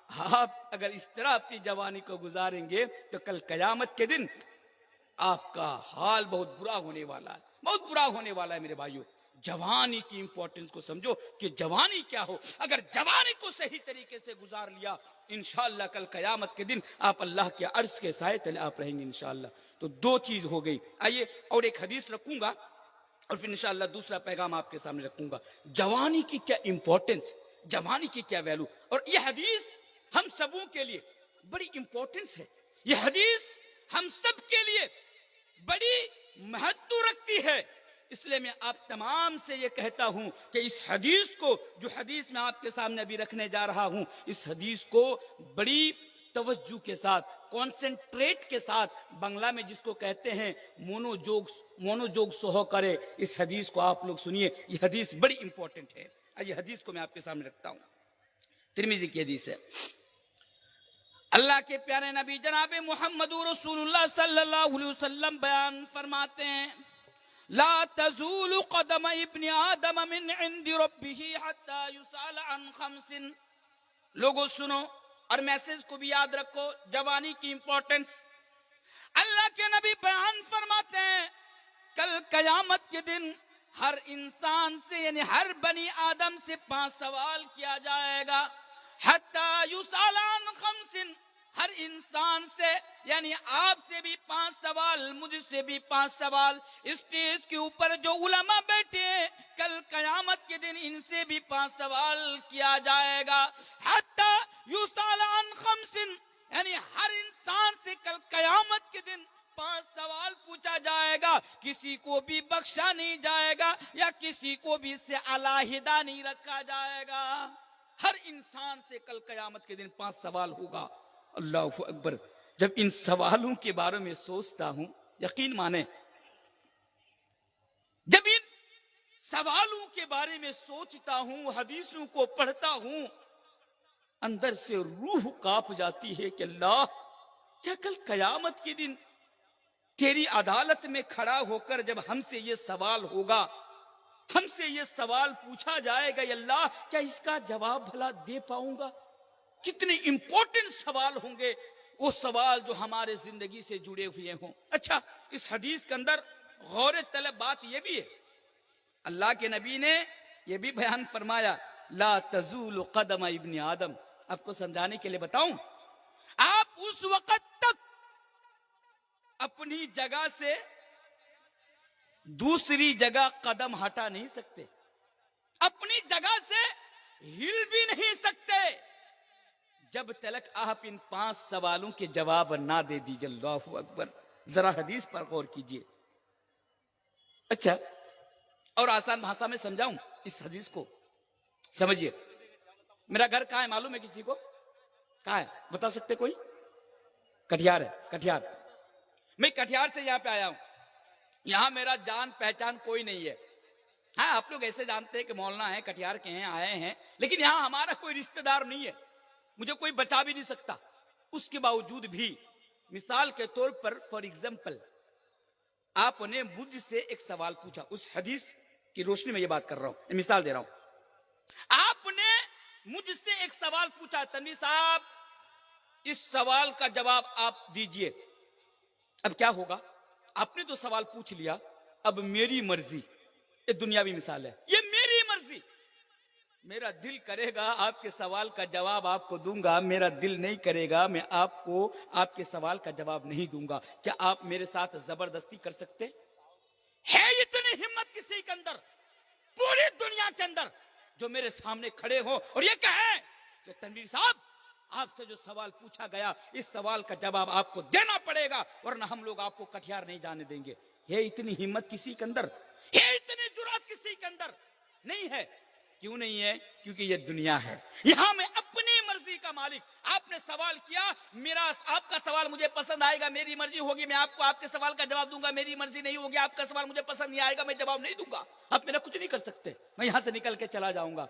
آپ اگر اس طرح اپنی جوانی کو گزاریں گے تو کل قیامت کے دن آپ کا حال بہت برا ہونے والا ہے, بہت برا ہونے والا ہے. میرے بھائیو جوانی کی امپورٹنس کو سمجھو کہ جوانی کیا ہو. اگر جوانی کو صحیح طریقے سے گزار لیا انشاءاللہ کل قیامت کے دن آپ اللہ کے عرش کے سائے تلے آپ رہیں گے انشاءاللہ. تو 2 چیز ہو گئی. آئیے اور ایک حدیث رکھوں گا اور پھر انشاءاللہ دوسرا پیغام آپ کے سامنے رکھوں گا. جوانی کی کیا امپورٹنس, جوانی کی کیا ویلو, اور یہ حدیث ہم سبوں کے لیے بڑی امپورٹنس ہے. یہ حدیث ہم سب کے لیے بڑی مہتو رکھتی ہے. اس لیے میں آپ تمام سے یہ کہتا ہوں کہ اس حدیث کو، جو حدیث میں آپ کے سامنے ابھی رکھنے جا رہا ہوں، اس حدیث کو بڑی توجہ کے ساتھ، کانسنٹریٹ کے ساتھ، بنگلہ میں جس کو کہتے ہیں مونوجوگ سہو کرے، اس حدیث کو آپ لوگ سنیے. یہ حدیث بڑی امپورٹنٹ ہے. یہ حدیث کو میں آپ کے سامنے رکھتا ہوں. ترمذی کی حدیث ہے. اللہ کے پیارے نبی جناب محمد رسول اللہ صلی اللہ علیہ وسلم بیان فرماتے ہیں، لا تزول قدم ابن آدم من عند ربه حتى يسأل عن خمس. لوگوں سنو اور میسج کو بھی یاد رکھو، جوانی کی امپورٹنس. اللہ کے نبی بیان فرماتے ہیں کل قیامت کے دن ہر انسان سے، یعنی ہر بنی آدم سے 5 سوال کیا جائے گا. حتی یسأل عن خمس، ہر انسان سے، یعنی آپ سے بھی 5 سوال، مجھ سے بھی 5 سوال. اسٹیج کے اوپر جو علماء بیٹھے ہیں کل قیامت کے دن ان سے بھی 5 سوال کیا جائے گا. حتی یسأل عن خمس، یعنی ہر انسان سے کل قیامت کے دن 5 سوال پوچھا جائے گا. کسی کو بھی بخشا نہیں جائے گا یا کسی کو بھی اس سے علیحدہ نہیں رکھا جائے گا. ہر انسان سے کل قیامت کے دن 5 سوال ہوگا. اللہ اکبر. جب ان سوالوں کے بارے میں سوچتا ہوں، یقین مانیں، جب ان سوالوں کے بارے میں سوچتا ہوں، حدیثوں کو پڑھتا ہوں، اندر سے روح کانپ جاتی ہے کہ اللہ، کیا کل قیامت کے دن تیری عدالت میں کھڑا ہو کر جب ہم سے یہ سوال ہوگا، ہم سے یہ سوال پوچھا جائے گا، یا اللہ کیا اس کا جواب بھلا دے پاؤں گا؟ کتنے امپورٹنٹ سوال ہوں گے، وہ سوال جو ہمارے زندگی سے جڑے ہوئے ہوں. اچھا، اس حدیث کے اندر غور طلب بات یہ بھی ہے، اللہ کے نبی نے یہ بھی بیان فرمایا، لا تزول قدم ابن آدم. آپ کو سمجھانے کے لیے بتاؤں، آپ اس وقت تک اپنی جگہ سے دوسری جگہ قدم ہٹا نہیں سکتے، اپنی جگہ سے ہل بھی نہیں سکتے جب تلک آپ ان 5 سوالوں کے جواب نہ دے دیجئے. اللہ اکبر. ذرا حدیث پر غور کیجئے. اچھا، اور آسان بھاشا میں سمجھاؤں اس حدیث کو، سمجھئے. میرا گھر کہاں ہے معلوم ہے کسی کو؟ کہاں ہے بتا سکتے کوئی؟ کٹیہار ہے. کٹیہار. میں کٹیہار سے یہاں پہ آیا ہوں. یہاں میرا جان پہچان کوئی نہیں ہے. ہاں، آپ لوگ ایسے جانتے ہیں کہ مولانا ہیں، کٹیہار کے ہیں، آئے ہیں، لیکن یہاں ہمارا کوئی رشتہ دار نہیں ہے، مجھے کوئی بچا بھی نہیں سکتا. اس کے باوجود بھی، مثال کے طور پر، فار ایگزامپل، آپ نے مجھ سے ایک سوال پوچھا. اس حدیث کی روشنی میں یہ بات کر رہا ہوں، مثال دے رہا ہوں. آپ نے مجھ سے ایک سوال پوچھا، تنویر صاحب اس سوال کا جواب آپ دیجئے. اب کیا ہوگا؟ آپ نے تو سوال پوچھ لیا، اب میری مرضی، یہ دنیاوی مثال ہے، یہ میری مرضی، میرا دل کرے گا آپ کے سوال کا جواب آپ کو دوں گا، میرا دل نہیں کرے گا میں آپ کو آپ کے سوال کا جواب نہیں دوں گا. کیا آپ میرے ساتھ زبردستی کر سکتے ہے؟ اتنی ہمت کسی کے اندر، پوری دنیا کے اندر، جو میرے سامنے کھڑے ہو اور یہ کہیں کہ تنویر صاحب آپ سے جو سوال پوچھا گیا اس سوال کا جواب آپ کو دینا پڑے گا ورنہ ہم لوگ آپ کو کٹیہار نہیں جانے دیں گے. ہے اتنی ہمت کسی کے اندر؟ ہے اتنی جرات کسی کے اندر؟ نہیں ہے. کیوں نہیں ہے؟ کیونکہ یہ دنیا ہے، یہاں میں اپنی مرضی کا مالک. آپ نے سوال کیا، آپ کا سوال مجھے پسند آئے گا، میری مرضی ہوگی میں آپ کو آپ کے سوال کا جواب دوں گا. میری مرضی نہیں ہوگی، آپ کا سوال مجھے پسند نہیں آئے گا، میں جواب نہیں دوں گا. آپ میرا کچھ نہیں کر سکتے، میں یہاں سے نکل کے چلا جاؤں گا.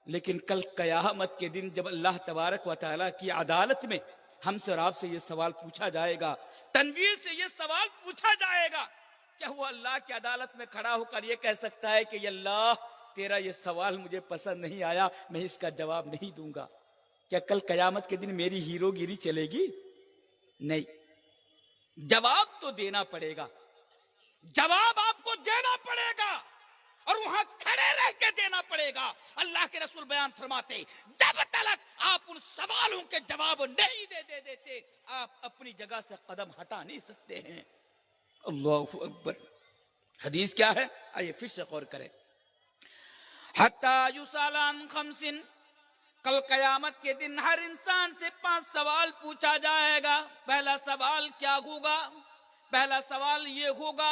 لیکن کل قیامت کے دن جب اللہ تبارک و تعالیٰ کی عدالت میں ہم سے اور آپ سے یہ سوال پوچھا جائے گا، تنویر سے یہ سوال پوچھا جائے گا، کیا وہ اللہ کی عدالت میں کھڑا ہو کر یہ کہہ سکتا ہے کہ اللہ تیرا یہ سوال مجھے پسند نہیں آیا، میں اس کا جواب نہیں دوں گا؟ کیا کل قیامت کے دن میری ہیرو گیری چلے گی؟ نہیں. جواب تو دینا پڑے گا، جواب آپ کو دینا پڑے گا اور وہاں کھڑے رہ کے دینا پڑے گا. اللہ کے رسول بیان فرماتے جب تلک آپ ان سوالوں کے جواب نہیں دے دیتے آپ اپنی جگہ سے قدم ہٹا نہیں سکتے ہیں. اللہ اکبر. حدیث کیا ہے؟ آئیے پھر سے غور کریں. حتی یسأل عن خمس، کل قیامت کے دن ہر انسان سے 5 سوال پوچھا جائے گا. پہلا سوال کیا ہوگا؟ پہلا سوال یہ ہوگا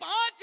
5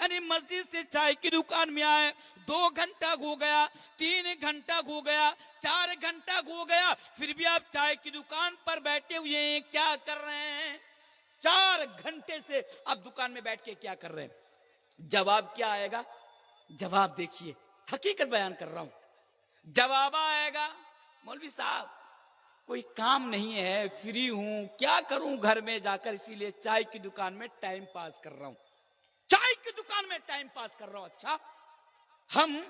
یعنی مسجد سے چائے کی دکان میں آئے 2 گھنٹہ ہو گیا, 3 گھنٹہ ہو گیا, 4 گھنٹہ ہو گیا, پھر بھی آپ چائے کی دکان پر بیٹھے ہوئے ہیں, کیا کر رہے ہیں؟ 4 گھنٹے سے آپ دکان میں بیٹھ کے کیا کر رہے ہیں؟ جواب کیا آئے گا؟ جواب دیکھیے, حقیقت بیان کر رہا ہوں. جواب آئے گا, مولوی صاحب کوئی کام نہیں ہے, فری ہوں, کیا کروں گھر میں جا کر, اسی لیے چائے کی دکان میں ٹائم پاس کر رہا ہوں, چائے کی دکان میں ٹائم پاس کر رہا ہوں. اچھا, ہم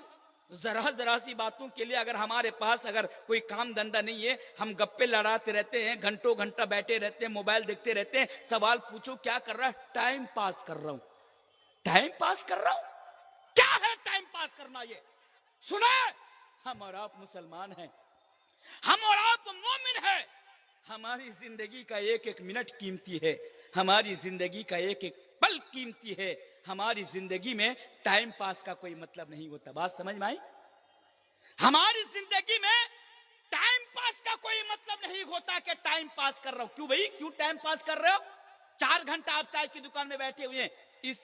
ذرا سی باتوں کے لیے اگر ہمارے پاس اگر کوئی کام دھندا نہیں ہے, ہم گپے لڑاتے رہتے ہیں, گھنٹوں گھنٹہ بیٹھے رہتے ہیں, موبائل دیکھتے رہتے ہیں, سوال پوچھو کیا کر رہا ہے؟ ٹائم پاس کر رہا ہوں. ٹائم پاس کر رہا ہوں, کیا ہے ٹائم پاس کرنا؟ یہ سنا, ہم اور آپ مسلمان ہیں, ہم اور آپ مومن ہیں, ہماری زندگی کا ایک ایک منٹ قیمتی ہے, ہماری زندگی کا ایک ایک پل قیمتی ہے, ہماری زندگی میں ٹائم پاس کا کوئی مطلب نہیں ہوتا. بات سمجھ میں آئی؟ ہماری زندگی میں ٹائم پاس کا کوئی مطلب نہیں ہوتا کہ ٹائم پاس کر رہا ہوں. کیوں بھائی, کیوں ٹائم پاس کر رہے ہو؟ 4 گھنٹہ آپ چائے کی دکان میں بیٹھے ہوئے ہیں,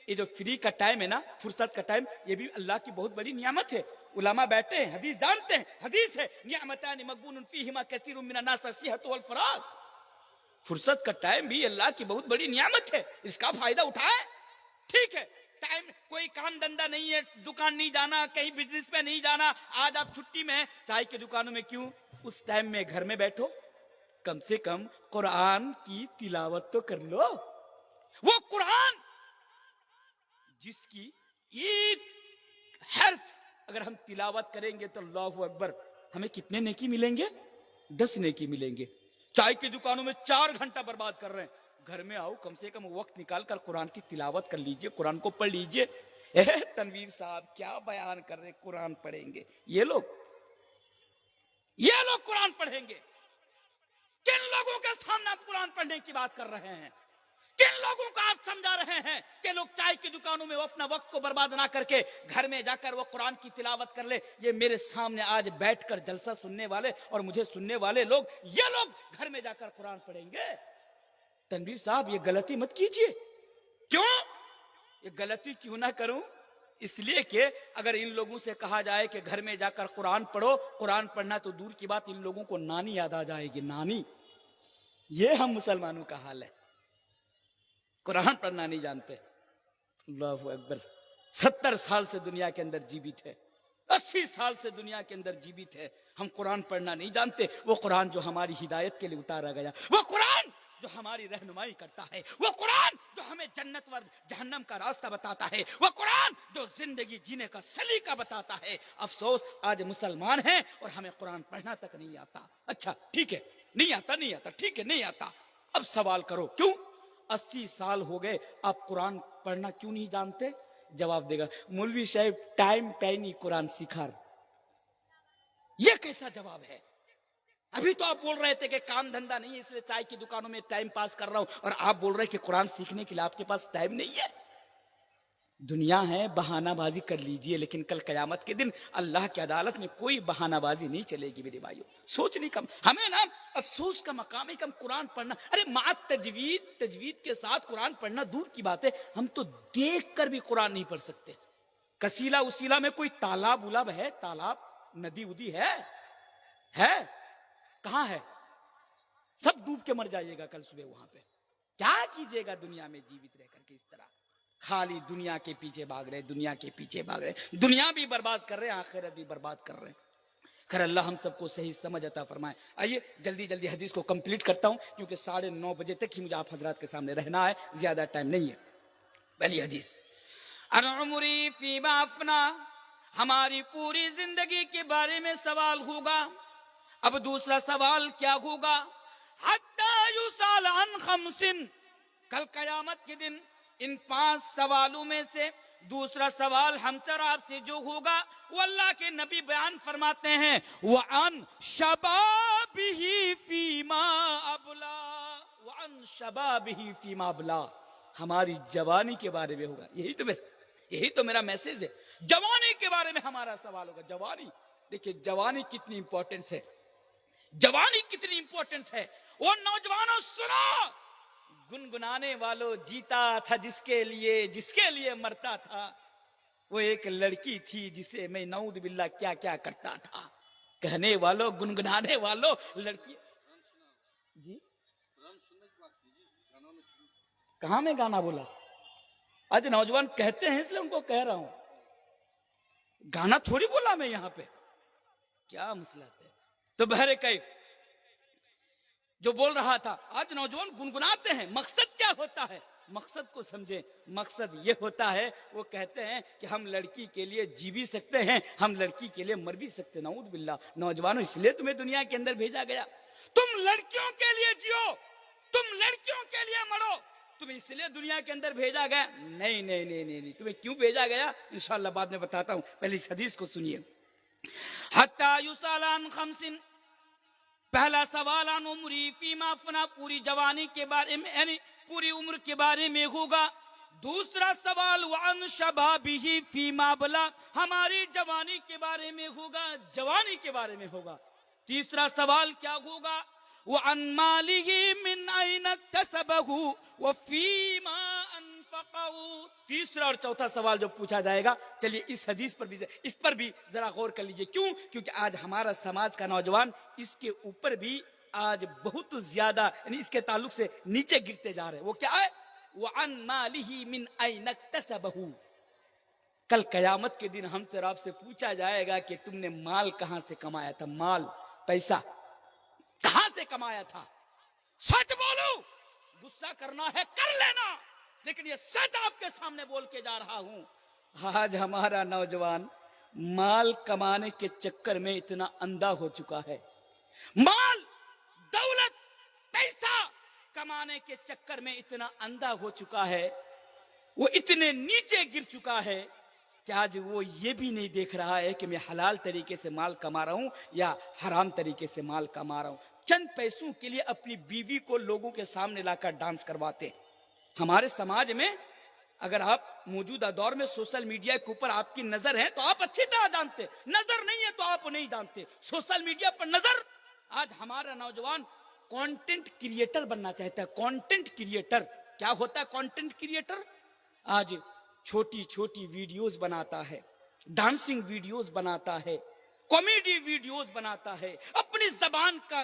یہ جو فری کا ٹائم ہے نا, فرصت کا ٹائم, یہ بھی اللہ کی بہت بڑی نعمت ہے. علماء بیٹھے ہیں, حدیث جانتے ہیں, حدیث ہے نعمتان مغبون فیہما کثیر من الناس الصحۃ والفراغ. فرصت کا ٹائم بھی اللہ کی بہت بڑی نعمت ہے, اس کا فائدہ اٹھائیں. ٹھیک ہے, ٹائم کوئی کام دھندا نہیں ہے, دکان نہیں جانا, کہیں بزنس پہ نہیں جانا, آج آپ چھٹی میں ہیں, چائے کی دکانوں میں کیوں؟ اس ٹائم میں گھر میں بیٹھو, کم سے کم قرآن کی تلاوت تو کر لو. وہ قرآن جس کی ایک حرف اگر ہم تلاوت کریں گے تو اللہ اکبر, ہمیں کتنے نیکی ملیں گے؟ 10 نیکی ملیں گے. چائے کی دکانوں میں 4 گھنٹہ برباد کر رہے ہیں, گھر میں آؤ, کم سے کم وقت نکال کر قرآن کی تلاوت کر لیجئے, قرآن کو پڑھ لیجئے. تنویر صاحب کیا بیان کر رہے, قرآن پڑھیں گے یہ لوگ قرآن پڑھیں گے. کن لوگوں کے سامنے آپ قرآن پڑھنے کی بات کر رہے ہیں؟ کن لوگوں کو آپ سمجھا رہے ہیں کہ لوگ چائے کی دکانوں میں وہ اپنا وقت کو برباد نہ کر کے گھر میں جا کر وہ قرآن کی تلاوت کر لے؟ یہ میرے سامنے آج بیٹھ کر جلسہ سننے والے اور مجھے سننے والے لوگ, یہ لوگ گھر میں جا کر قرآن پڑھیں گے. تنویر صاحب یہ غلطی مت کیجیے. کیوں یہ غلطی کیوں نہ کروں؟ اس لیے کہ اگر ان لوگوں سے کہا جائے کہ گھر میں جا کر قرآن پڑھو, قرآن پڑھنا تو دور کی بات, ان لوگوں کو نانی یاد آ جائے گی, نانی. یہ ہم مسلمانوں کا حال ہے, قرآن پڑھنا نہیں جانتے. اللہ اکبر, 70 سال سے دنیا کے اندر جیوت ہے, 80 سال سے دنیا کے اندر جیوت ہے, ہم قرآن پڑھنا نہیں جانتے. وہ قرآن جو ہماری ہدایت کے لیے اتارا گیا, وہ قرآن جو ہماری رہنمائی کرتا ہے, وہ قرآن جو ہمیں جنت و جہنم کا راستہ بتاتا ہے, وہ قرآن جو زندگی جینے کا سلیقہ بتاتا ہے. افسوس آج مسلمان ہیں اور ہمیں قرآن پڑھنا تک نہیں آتا. اچھا ٹھیک ہے, نہیں آتا, ٹھیک ہے نہیں آتا. اب سوال کرو کیوں 80 سال ہو گئے آپ قرآن پڑھنا کیوں نہیں جانتے؟ جواب دے گا, مولوی صاحب ٹائم پہ نہیں قرآن سکھا. یہ کیسا جواب ہے؟ ابھی تو آپ بول رہے تھے کہ کام دھندا نہیں ہے اس لیے چائے کی دکانوں میں ٹائم پاس کر رہا ہوں, اور آپ بول رہے کہ قرآن سیکھنے کے لیے آپ کے پاس ٹائم نہیں ہے. دنیا ہے, بہانہ بازی کر لیجئے, لیکن کل قیامت کے دن اللہ کی عدالت میں کوئی بہانہ بازی نہیں چلے گی میرے بھائیوں. سوچنے کا ہمیں نا افسوس کا مقام ہے کہ ہم قرآن پڑھنا, ارے مات تجوید کے ساتھ قرآن پڑھنا دور کی بات ہے, ہم تو دیکھ کر بھی قرآن نہیں پڑھ سکتے. کسیلا اسیلا میں کوئی تالاب الاب ہے, تالاب ندی ودی ہے کہاں ہے؟ سب ڈوب کے مر جائیے گا کل صبح وہاں پہ. کیا کیجئے گا دنیا میں جیوت رہ کر کے؟ اس طرح خالی دنیا کے پیچھے بھاگ رہے, دنیا کے پیچھے بھاگ رہے, دنیا بھی برباد کر رہے, آخرت بھی برباد کر رہے. خیر اللہ ہم سب کو صحیح سمجھ عطا فرمائے. آئیے جلدی حدیث کو کمپلیٹ کرتا ہوں, کیونکہ 9:30 بجے تک ہی مجھے آپ حضرات کے سامنے رہنا ہے, زیادہ ٹائم نہیں ہے. پہلی حدیث, ان عمری فیما افنا, ہماری پوری زندگی کے بارے میں سوال ہوگا. اب دوسرا سوال کیا ہوگا؟ حتی یسال عن خمس, کل قیامت کے دن ان 5 سوالوں میں سے دوسرا سوال ہم سے آپ سے جو ہوگا وہ اللہ کے نبی بیان فرماتے ہیں, وَعَن شَبَابِهِ فِيمَا أَبْلَى, وَعَن شَبَابِهِ فِيمَا أَبْلَى, ہماری جوانی کے بارے میں ہوگا. یہی تو میرا میسج ہے, جوانی کے بارے میں ہمارا سوال ہوگا. جوانی, دیکھیں جوانی کتنی امپورٹنس ہے, جوانی کتنی امپورٹنس ہے. وہ نوجوانوں سنو, گنگنانے والوں جیتا تھا جس کے لیے مرتا تھا، وہ ایک لڑکی تھی جسے میں نعوذ باللہ کیا کیا کرتا تھا. کہنے والوں، گنگنانے والوں، لڑکی. جی کہاں میں گانا بولا؟ آج نوجوان کہتے ہیں اس لیے ان کو کہہ رہا ہوں، گانا تھوڑی بولا میں یہاں پہ. کیا مسئلہ ہے؟ تو بہر کیف جو بول رہا تھا، آج نوجوان گنگناتے ہیں. مقصد کیا ہوتا ہے؟ مقصد کو سمجھیں. مقصد یہ ہوتا ہے، وہ کہتے ہیں کہ ہم لڑکی کے لیے جی بھی سکتے ہیں، ہم لڑکی کے لیے مر بھی سکتے ہیں. نعوذ باللہ. نوجوانوں، اس لیے تمہیں دنیا کے اندر بھیجا گیا، تم لڑکیوں کے لیے جیو، تم لڑکیوں کے لیے مرو. تم اس لیے دنیا کے اندر بھیجا گیا؟ نہیں نہیں نہیں نہیں. تمہیں کیوں بھیجا گیا انشاءاللہ بعد میں بتاتا ہوں، پہلے اس حدیث کو سنیے. حتی یسأل عن خمس، پہلا سوال عن عمری فیما فنا، پوری جوانی کے بارے میں، یعنی پوری عمر کے بارے میں ہوگا. دوسرا سوال وعن شبابہ فیما بلا، ہماری جوانی کے بارے میں ہوگا، جوانی کے بارے میں ہوگا. تیسرا سوال کیا ہوگا؟ وعن مالہ من این اکتسبہ وفیما انفقہ. تیسرا اور چوتھا سوال جو پوچھا جائے گا. چلیے اس حدیث پر بھی، اس پر بھی ذرا غور کر لیجئے. کیوں؟ کیونکہ آج ہمارا سماج کا نوجوان اس کے اوپر بھی آج بہت زیادہ، یعنی اس کے تعلق سے نیچے گرتے جا رہے ہیں. وہ کیا ہے؟ وعن مالہ من این اکتسبہ. کل قیامت کے دن ہم سے اور آپ سے پوچھا جائے گا کہ تم نے مال کہاں سے کمایا تھا؟ مال، پیسہ کہاں سے کمایا تھا؟ سچ بولو. غصہ کرنا ہے کر لینا، لیکن یہ سچ آپ کے سامنے بول کے جا رہا ہوں. آج ہمارا نوجوان مال کمانے کے چکر میں اتنا اندھا ہو چکا ہے، مال، دولت، پیسہ کمانے کے چکر میں اتنا اندھا ہو چکا ہے، وہ اتنے نیچے گر چکا ہے کہ آج وہ یہ بھی نہیں دیکھ رہا ہے کہ میں حلال طریقے سے مال کما رہا ہوں یا حرام طریقے سے مال کما رہا ہوں. چند پیسوں کے لیے اپنی بیوی کو لوگوں کے سامنے لا کر ڈانس کرواتے. ہمارے سماج میں اگر آپ موجودہ دور میں سوشل میڈیا کے اوپر آپ کی نظر ہے تو آپ اچھی طرح جانتے، نظر نہیں ہے تو آپ نہیں جانتے. سوشل میڈیا پر نظر. آج ہمارا نوجوان کانٹینٹ کریٹر بننا چاہتا ہے. کانٹینٹ کریٹر کیا ہوتا ہے؟ کانٹینٹ کریٹر آج چھوٹی چھوٹی ویڈیوز بناتا ہے، ڈانسنگ ویڈیوز بناتا ہے، کامیڈی ویڈیوز بناتا ہے، اپنی زبان کا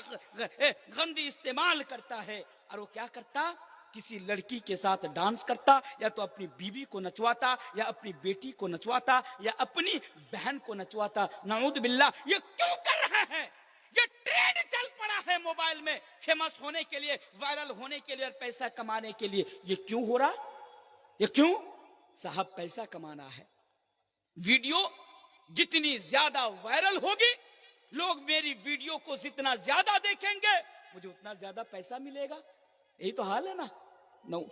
گندی استعمال کرتا ہے. اور وہ کیا کرتا؟ کسی لڑکی کے ساتھ ڈانس کرتا، یا تو اپنی بیوی کو نچواتا، یا اپنی بیٹی کو نچواتا، یا اپنی بہن کو نچواتا. نعوذ باللہ. یہ کیوں کر رہے ہیں؟ یہ ٹرینڈ چل پڑا ہے موبائل میں، فیمس ہونے کے لیے، وائرل ہونے کے لیے اور پیسہ کمانے کے لیے. یہ کیوں ہو رہا؟ یہ کیوں؟ صاحب پیسہ کمانا ہے. ویڈیو جتنی زیادہ وائرل ہوگی، لوگ میری ویڈیو کو جتنا زیادہ دیکھیں گے، مجھے اتنا زیادہ پیسہ ملے گا. یہی تو حال ہے نا.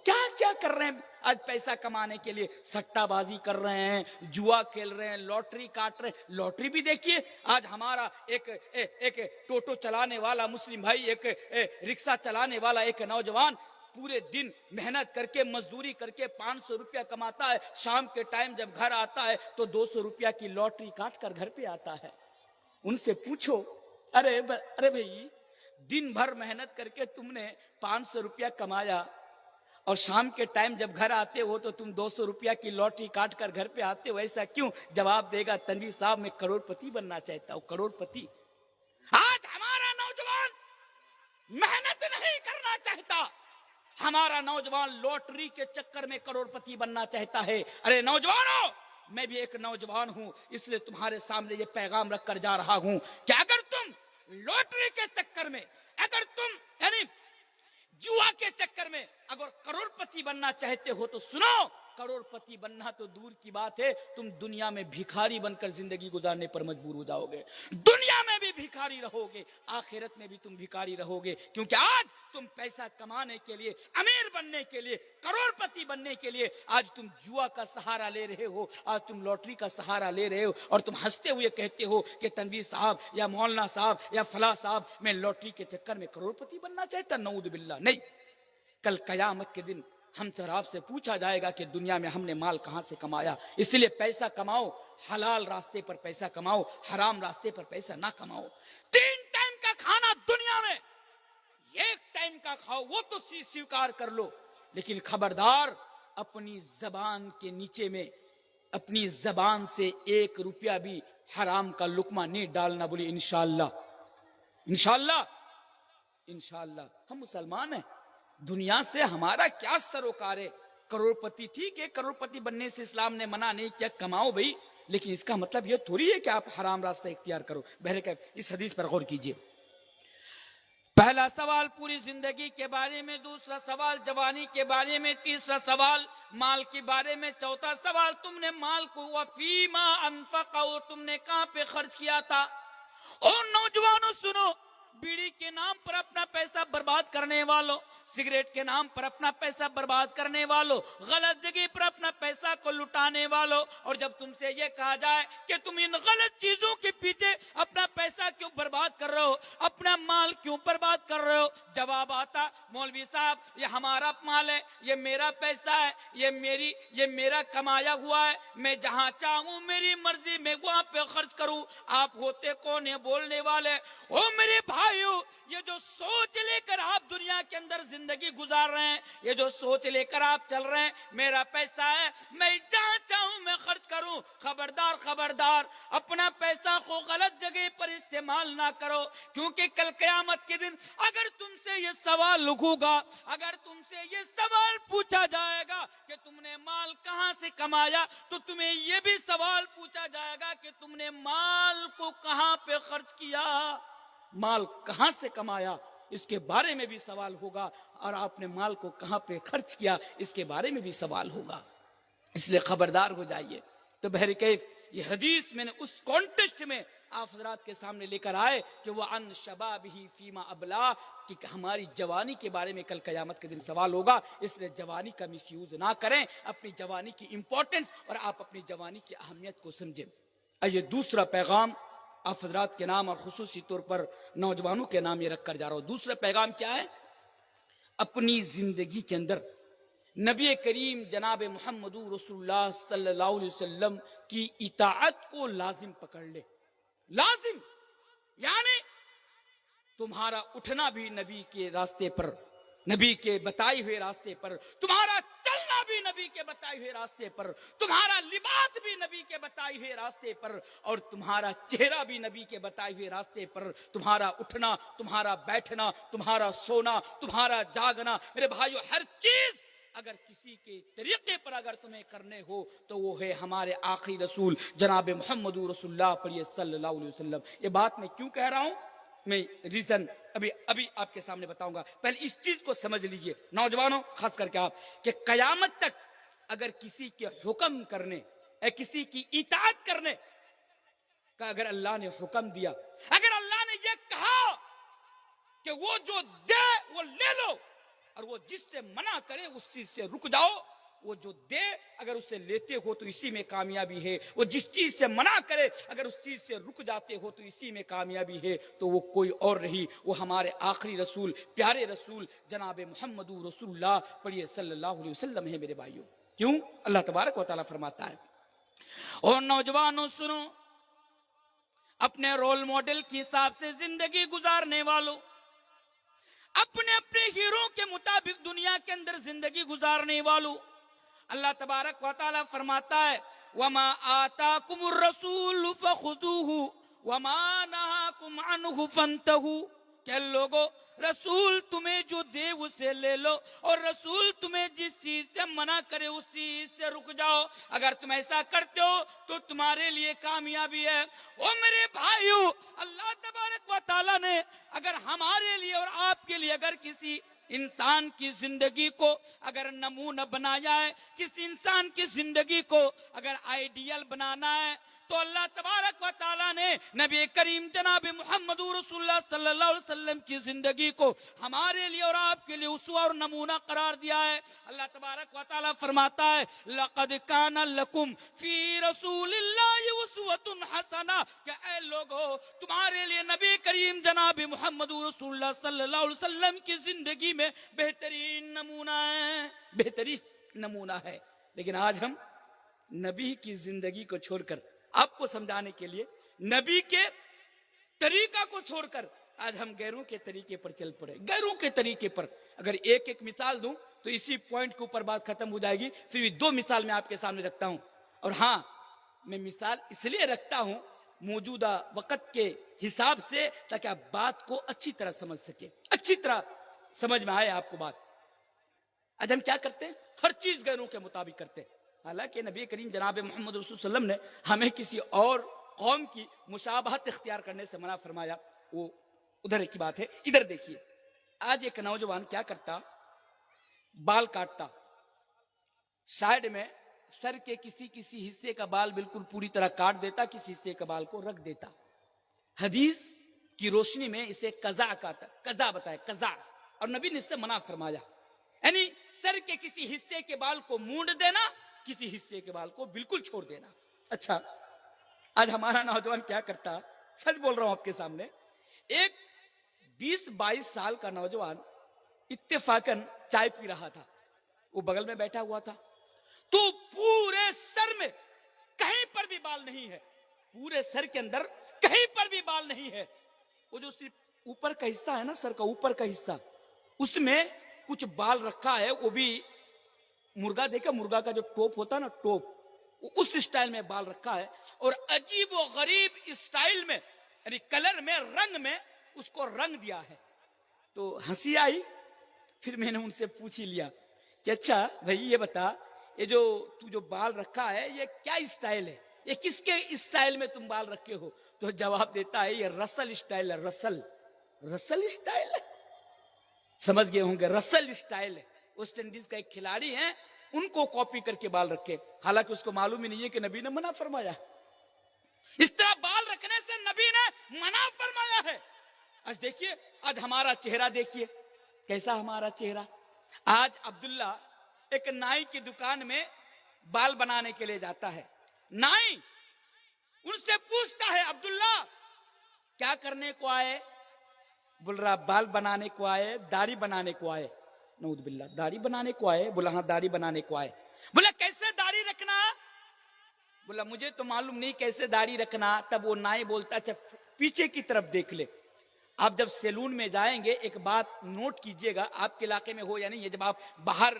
کیا کیا کر رہے ہیں آج پیسہ کمانے کے لیے؟ سٹا بازی کر رہے ہیں، جوا کھیل رہے ہیں، لاٹری کاٹ رہے ہیں. لاٹری بھی دیکھیے، آج ہمارا ایک ٹوٹو چلانے والا مسلم بھائی، ایک رکشہ چلانے والا ایک نوجوان پورے دن محنت کر کے، مزدوری کر کے 500 روپیہ کماتا ہے. شام کے ٹائم جب گھر آتا ہے تو 200 روپیہ کی لاٹری کاٹ کر گھر پہ آتا ہے. ان سے پوچھو، ارے بھائی، دن بھر محنت کر کے تم نے 500 روپیہ کمایا اور شام کے ٹائم جب گھر آتے ہو تو تم 200 روپیہ کی لاٹری کاٹ کر گھر پہ آتے ہو، ایسا کیوں؟ جواب دے گا تنویر صاحب میں کروڑ پتی بننا چاہتا ہوں. کروڑ پتی. آج ہمارا نوجوان محنت نہیں کرنا چاہتا، ہمارا نوجوان لاٹری کے چکر میں کروڑ پتی بننا چاہتا ہے. ارے نوجوانوں، میں بھی ایک نوجوان ہوں، اس لیے تمہارے سامنے یہ پیغام رکھ کر جا رہا ہوں کہ اگر تم لاٹری کے چکر میں، اگر تم یعنی جوا کے چکر میں اگر کروڑ پتی بننا چاہتے ہو تو سنو، کروڑ پتی بننا تو دور کی بات ہے، تم دنیا میں بھکاری بن کر زندگی گزارنے پر مجبور ہو جاؤ گے. دنیا میں بھی بھکاری رہو گے، آخرت میں بھی تم بھکاری رہو گے. کیونکہ آج تم پیسہ کمانے کے لیے، امیر بننے کے لیے، کروڑ پتی بننے کے لیے آج تم جوا کا سہارا لے رہے ہو، آج تم لاٹری کا سہارا لے رہے ہو، اور تم ہنستے ہوئے کہتے ہو کہ تنویر صاحب یا مولانا صاحب یا فلاں صاحب میں لاٹری کے چکر میں کروڑ پتی بننا چاہتا. نعوذ باللہ. نہیں. کل قیامت کے دن ہم سے اور آپ سے پوچھا جائے گا کہ دنیا میں ہم نے مال کہاں سے کمایا. اس لیے پیسہ کماؤ، حلال راستے پر پیسہ کماؤ، حرام راستے پر پیسہ نہ کماؤ. 3 ٹائم کا کھانا دنیا میں، ایک ٹائم ٹائم کا کھاؤ وہ تو سویکار کر لو، لیکن خبردار اپنی زبان کے نیچے میں اپنی زبان سے 1 روپیہ بھی حرام کا لقمہ نہیں ڈالنا. بولی انشاءاللہ انشاءاللہ انشاءاللہ. ہم مسلمان ہیں، دنیا سے ہمارا کیا سروکار ہے؟ کروڑ پتی ٹھیک ہے، کروڑ پتی بننے سے اسلام نے منع نہیں کیا، کماؤ بھائی، لیکن اس کا مطلب یہ تھوڑی ہے کہ آپ حرام راستہ اختیار کرو. بہرکیف اس حدیث پر غور کیجئے. پہلا سوال پوری زندگی کے بارے میں، دوسرا سوال جوانی کے بارے میں، تیسرا سوال مال کے بارے میں، چوتھا سوال تم نے مال کو وفیما انفقہ، تم نے کہاں پہ خرچ کیا تھا. اور نوجوانوں سنو، بیڑی کے نام پر اپنا پیسہ برباد کرنے والوں، سگریٹ کے نام پر اپنا پیسہ برباد کرنے والوں، غلط جگہ پر اپنا پیسہ کو لٹانے والوں، اور جب تم سے یہ کہا جائے کہ تم ان غلط چیزوں کے پیچھے اپنا پیسہ کیوں برباد کر رہے ہو، اپنا مال کیوں برباد کر رہے ہو، جواب آتا مولوی صاحب یہ ہمارا مال ہے، یہ میرا پیسہ ہے، یہ میرا کمایا ہوا ہے، میں جہاں چاہوں میری مرضی میں وہاں پہ خرچ کروں. آپ ہوتے کون ہیں بولنے والے؟ او میرے بھائیو، یہ جو سوچ لے کر آپ دنیا کے اندر زندگی گزار رہے ہیں، یہ جو سوچ لے کر آپ چل رہے ہیں میرا پیسہ ہے میں جہاں چاہوں میں خرچ کروں، خبردار خبردار اپنا پیسہ کو غلط جگہ پر استعمال نہ کرو. کیونکہ کل قیامت کے دن اگر تم سے یہ سوال ہوگا، اگر تم سے یہ سوال پوچھا جائے گا کہ تم نے مال کہاں سے کمایا، تو تمہیں یہ بھی سوال پوچھا جائے گا کہ تم نے مال کو کہاں پہ خرچ کیا، مال کہاں سے کمایا، اس کے بارے میں بھی سوال ہوگا، اور آپ نے مال کو کہاں پہ خرچ کیا اس کے بارے میں بھی سوال ہوگا. اس لیے خبردار ہو جائیے. تو بہرکیف یہ حدیث میں نے اس کانٹیکسٹ میں آپ حضرات کے سامنے لے کر آئے کہ وہ ان شبابہ فیما ابلا، کہ ہماری جوانی کے بارے میں کل قیامت کے دن سوال ہوگا. اس لیے جوانی کا مس یوز نہ کریں، اپنی جوانی کی امپورٹنس اور آپ اپنی جوانی کی اہمیت کو سمجھیں. یہ دوسرا پیغام آپ حضرات کے نام اور خصوصی طور پر نوجوانوں کے نام یہ رکھ کر جا رہا ہوں. دوسرا پیغام کیا ہے؟ اپنی زندگی کے اندر نبی کریم جناب محمد رسول اللہ صلی اللہ علیہ وسلم کی اطاعت کو لازم پکڑ لے. لازم یعنی تمہارا اٹھنا بھی نبی کے راستے پر، نبی کے بتائے ہوئے راستے پر، تمہارا چلنا بھی نبی کے بتائے ہوئے راستے پر، تمہارا لباس بھی نبی کے بتائے ہوئے راستے پر، اور تمہارا چہرہ بھی نبی کے بتائے ہوئے راستے پر. تمہارا اٹھنا، تمہارا بیٹھنا، تمہارا سونا، تمہارا جاگنا، میرے بھائیو ہر چیز اگر کسی کے طریقے پر اگر تمہیں کرنے ہو تو وہ ہے ہمارے آخری رسول جناب محمد رسول اللہ پڑھیے صلی اللہ علیہ وسلم. یہ بات میں کیوں کہہ رہا ہوں؟ میں ریزن ابھی آپ کے سامنے بتاؤں گا. پہلے اس چیز کو سمجھ لیجئے نوجوانوں، خاص کر کے آپ، کہ قیامت تک اگر کسی کے حکم کرنے، کسی کی اطاعت کرنے کا اگر اللہ نے حکم دیا، اگر اللہ نے یہ کہا کہ وہ جو دے وہ لے لو، اور وہ جس سے منع کرے اس چیز سے رک جاؤ، وہ جو دے اگر اسے لیتے ہو تو اسی میں کامیابی ہے، وہ جس چیز سے منع کرے اگر اس چیز سے رک جاتے ہو تو اسی میں کامیابی ہے. تو وہ کوئی اور نہیں، وہ ہمارے آخری رسول، پیارے رسول جناب محمد رسول اللہ پڑھیے صلی اللہ علیہ وسلم ہے میرے بھائیوں. کیوں؟ اللہ تبارک و تعالیٰ فرماتا ہے، اور نوجوانوں سنو، اپنے رول ماڈل کے حساب سے زندگی گزارنے والوں، اپنے اپنے ہیرو کے مطابق دنیا کے اندر زندگی گزارنے والوں، اللہ تبارک و تعالیٰ فرماتا ہے وَمَا آتَاكُمُ الرَّسُولُ فَخُذُوهُ وَمَا نَهَاكُمْ عَنْهُ فَانْتَهُوا. کہ لوگو رسول تمہیں جو دے اسے لے لو، اور رسول تمہیں جس چیز سے منع کرے اس چیز سے رک جاؤ. اگر تم ایسا کرتے ہو تو تمہارے لیے کامیابی ہے. او میرے بھائیو، اللہ تبارک و تعالیٰ نے اگر ہمارے لیے اور آپ کے لیے اگر کسی انسان کی زندگی کو اگر نمونہ بنایا ہے، کسی انسان کی زندگی کو اگر آئیڈیل بنانا ہے، تو اللہ تبارک و تعالیٰ نے نبی کریم جناب محمد رسول اللہ صلی اللہ علیہ وسلم کی زندگی کو ہمارے لیے اور آپ کے لیے اسوہ اور نمونہ قرار دیا ہے. اللہ تبارک و تعالیٰ فرماتا ہے لَقَدْ كَانَ لَكُمْ فِي رَسُولِ اللَّهِ أُسْوَةٌ حَسَنَةٌ، کہ اے لوگو تمہارے لیے نبی کریم جناب محمد رسول اللہ صلی اللہ علیہ وسلم کی زندگی میں بہترین نمونہ ہے، بہترین نمونہ ہے. لیکن آج ہم نبی کی زندگی کو چھوڑ کر، آپ کو سمجھانے کے لیے نبی کے طریقہ کو چھوڑ کر آج ہم غیروں کے طریقے پر چل پڑے, غیروں کے طریقے پر. اگر ایک ایک مثال دوں تو اسی پوائنٹ کے اوپر بات ختم ہو جائے گی. پھر بھی 2 مثال میں آپ کے سامنے رکھتا ہوں. اور ہاں, میں مثال اس لیے رکھتا ہوں موجودہ وقت کے حساب سے تاکہ آپ بات کو اچھی طرح سمجھ سکیں, اچھی طرح سمجھ میں آئے آپ کو بات. آج ہم کیا کرتے ہیں؟ ہر چیز غیروں کے مطابق کرتے ہیں. حالانکہ نبی کریم جناب محمد رسول صلی اللہ علیہ وسلم نے ہمیں کسی اور قوم کی مشابہت اختیار کرنے سے منع فرمایا. وہ ادھر کی بات ہے. ادھر دیکھیے, آج ایک نوجوان کیا کرتا, بال کاٹتا, سائڈ میں سر کے کسی حصے کا بال بالکل پوری طرح کاٹ دیتا, کسی حصے کا بال کو رکھ دیتا. حدیث کی روشنی میں اسے قضا کہتا, قضا بتایا, قضا. اور نبی نے اس سے منع فرمایا, یعنی سر کے کسی حصے کے بال کو مونڈ دینا, کسی حصے کے بال کو بالکل چھوڑ دینا. اچھا, آج ہمارا نوجوان کیا کرتا, سچ بول رہا ہوں آپ کے سامنے, ایک 20-22 سال کا نوجوان اتفاقاً چائے پی رہا تھا. وہ بغل میں بیٹھا ہوا تھا, تو پورے سر میں کہیں پر بھی بال نہیں ہے, پورے سر کے اندر کہیں پر بھی بال نہیں ہے. وہ جو صرف اوپر کا حصہ ہے نا, سر کا اوپر کا حصہ, اس میں کچھ بال رکھا ہے. وہ بھی مرغا دیکھا, مرغا کا جو ٹوپ ہوتا ہے نا, ٹوپ, اس اسٹائل میں بال رکھا ہے. اور عجیب و غریب اسٹائل میں, یعنی کلر میں, رنگ میں اس کو رنگ دیا ہے. تو ہنسی آئی. پھر میں نے ان سے پوچھ ہی لیا کہ اچھا بھائی یہ بتا, یہ جو بال رکھا ہے یہ کیا اسٹائل ہے, یہ کس کے اسٹائل میں تم بال رکھے ہو؟ تو جواب دیتا ہے یہ رسل اسٹائل ہے. رسل اسٹائل ہے, سمجھ گئے ہوں گے, رسل اسٹائل ہے. ویسٹ انڈیز کا ایک کھلاڑی ہے, ان کو کاپی کر کے بال رکھے. حالانکہ اس کو معلوم ہی نہیں ہے کہ نبی نے منع فرمایا. اس طرح بال رکھنے سے نبی نے منع فرمایا ہے. آج دیکھیے, آج ہمارا چہرہ دیکھیے کیسا ہمارا چہرہ. آج عبداللہ ایک نائی کی دکان میں بال بنانے کے لیے جاتا ہے. نائی ان سے پوچھتا ہے, عبداللہ کیا کرنے کو آئے؟ بول رہا بال بنانے کو آئے, داڑھی بنانے کو آئے. نعوذ باللہ, داڑھی بنانے کو آئے؟ بولا ہاں داڑھی بنانے کو آئے. بولا کیسے داڑھی رکھنا؟ بولا مجھے تو معلوم نہیں کیسے داڑھی رکھنا. تب وہ نائی بولتا اچھا پیچھے کی طرف دیکھ لے. آپ جب سیلون میں جائیں گے ایک بات نوٹ کیجئے گا, آپ کے علاقے میں ہو یا نہیں, جب آپ باہر,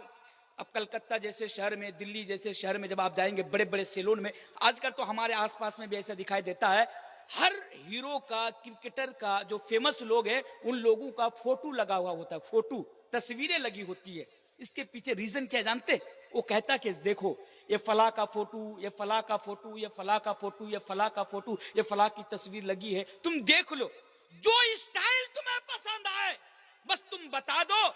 اب کلکتہ جیسے شہر میں, دلی جیسے شہر میں جب آپ جائیں گے بڑے بڑے سیلون میں, آج کل تو ہمارے آس پاس میں بھی ایسا دکھائی دیتا ہے, ہر ہیرو کا, کرکٹر کا, جو فیمس لوگ ہیں ان لوگوں کا فوٹو لگا ہوا ہوتا ہے, فوٹو, تصویریں لگی ہوتی ہے. اس کے پیچھے ریزن کیا جانتے؟ وہ کہتا کہ دیکھو یہ فلاں کا فوٹو, یہ فلاں کا فوٹو, یہ فلاں کا فوٹو, یہ فلاں کا فوٹو, یہ فلاں کی تصویر لگی ہے, تم دیکھ لو, جو اسٹائل تمہیں پسند آئے بس تم بتا دو,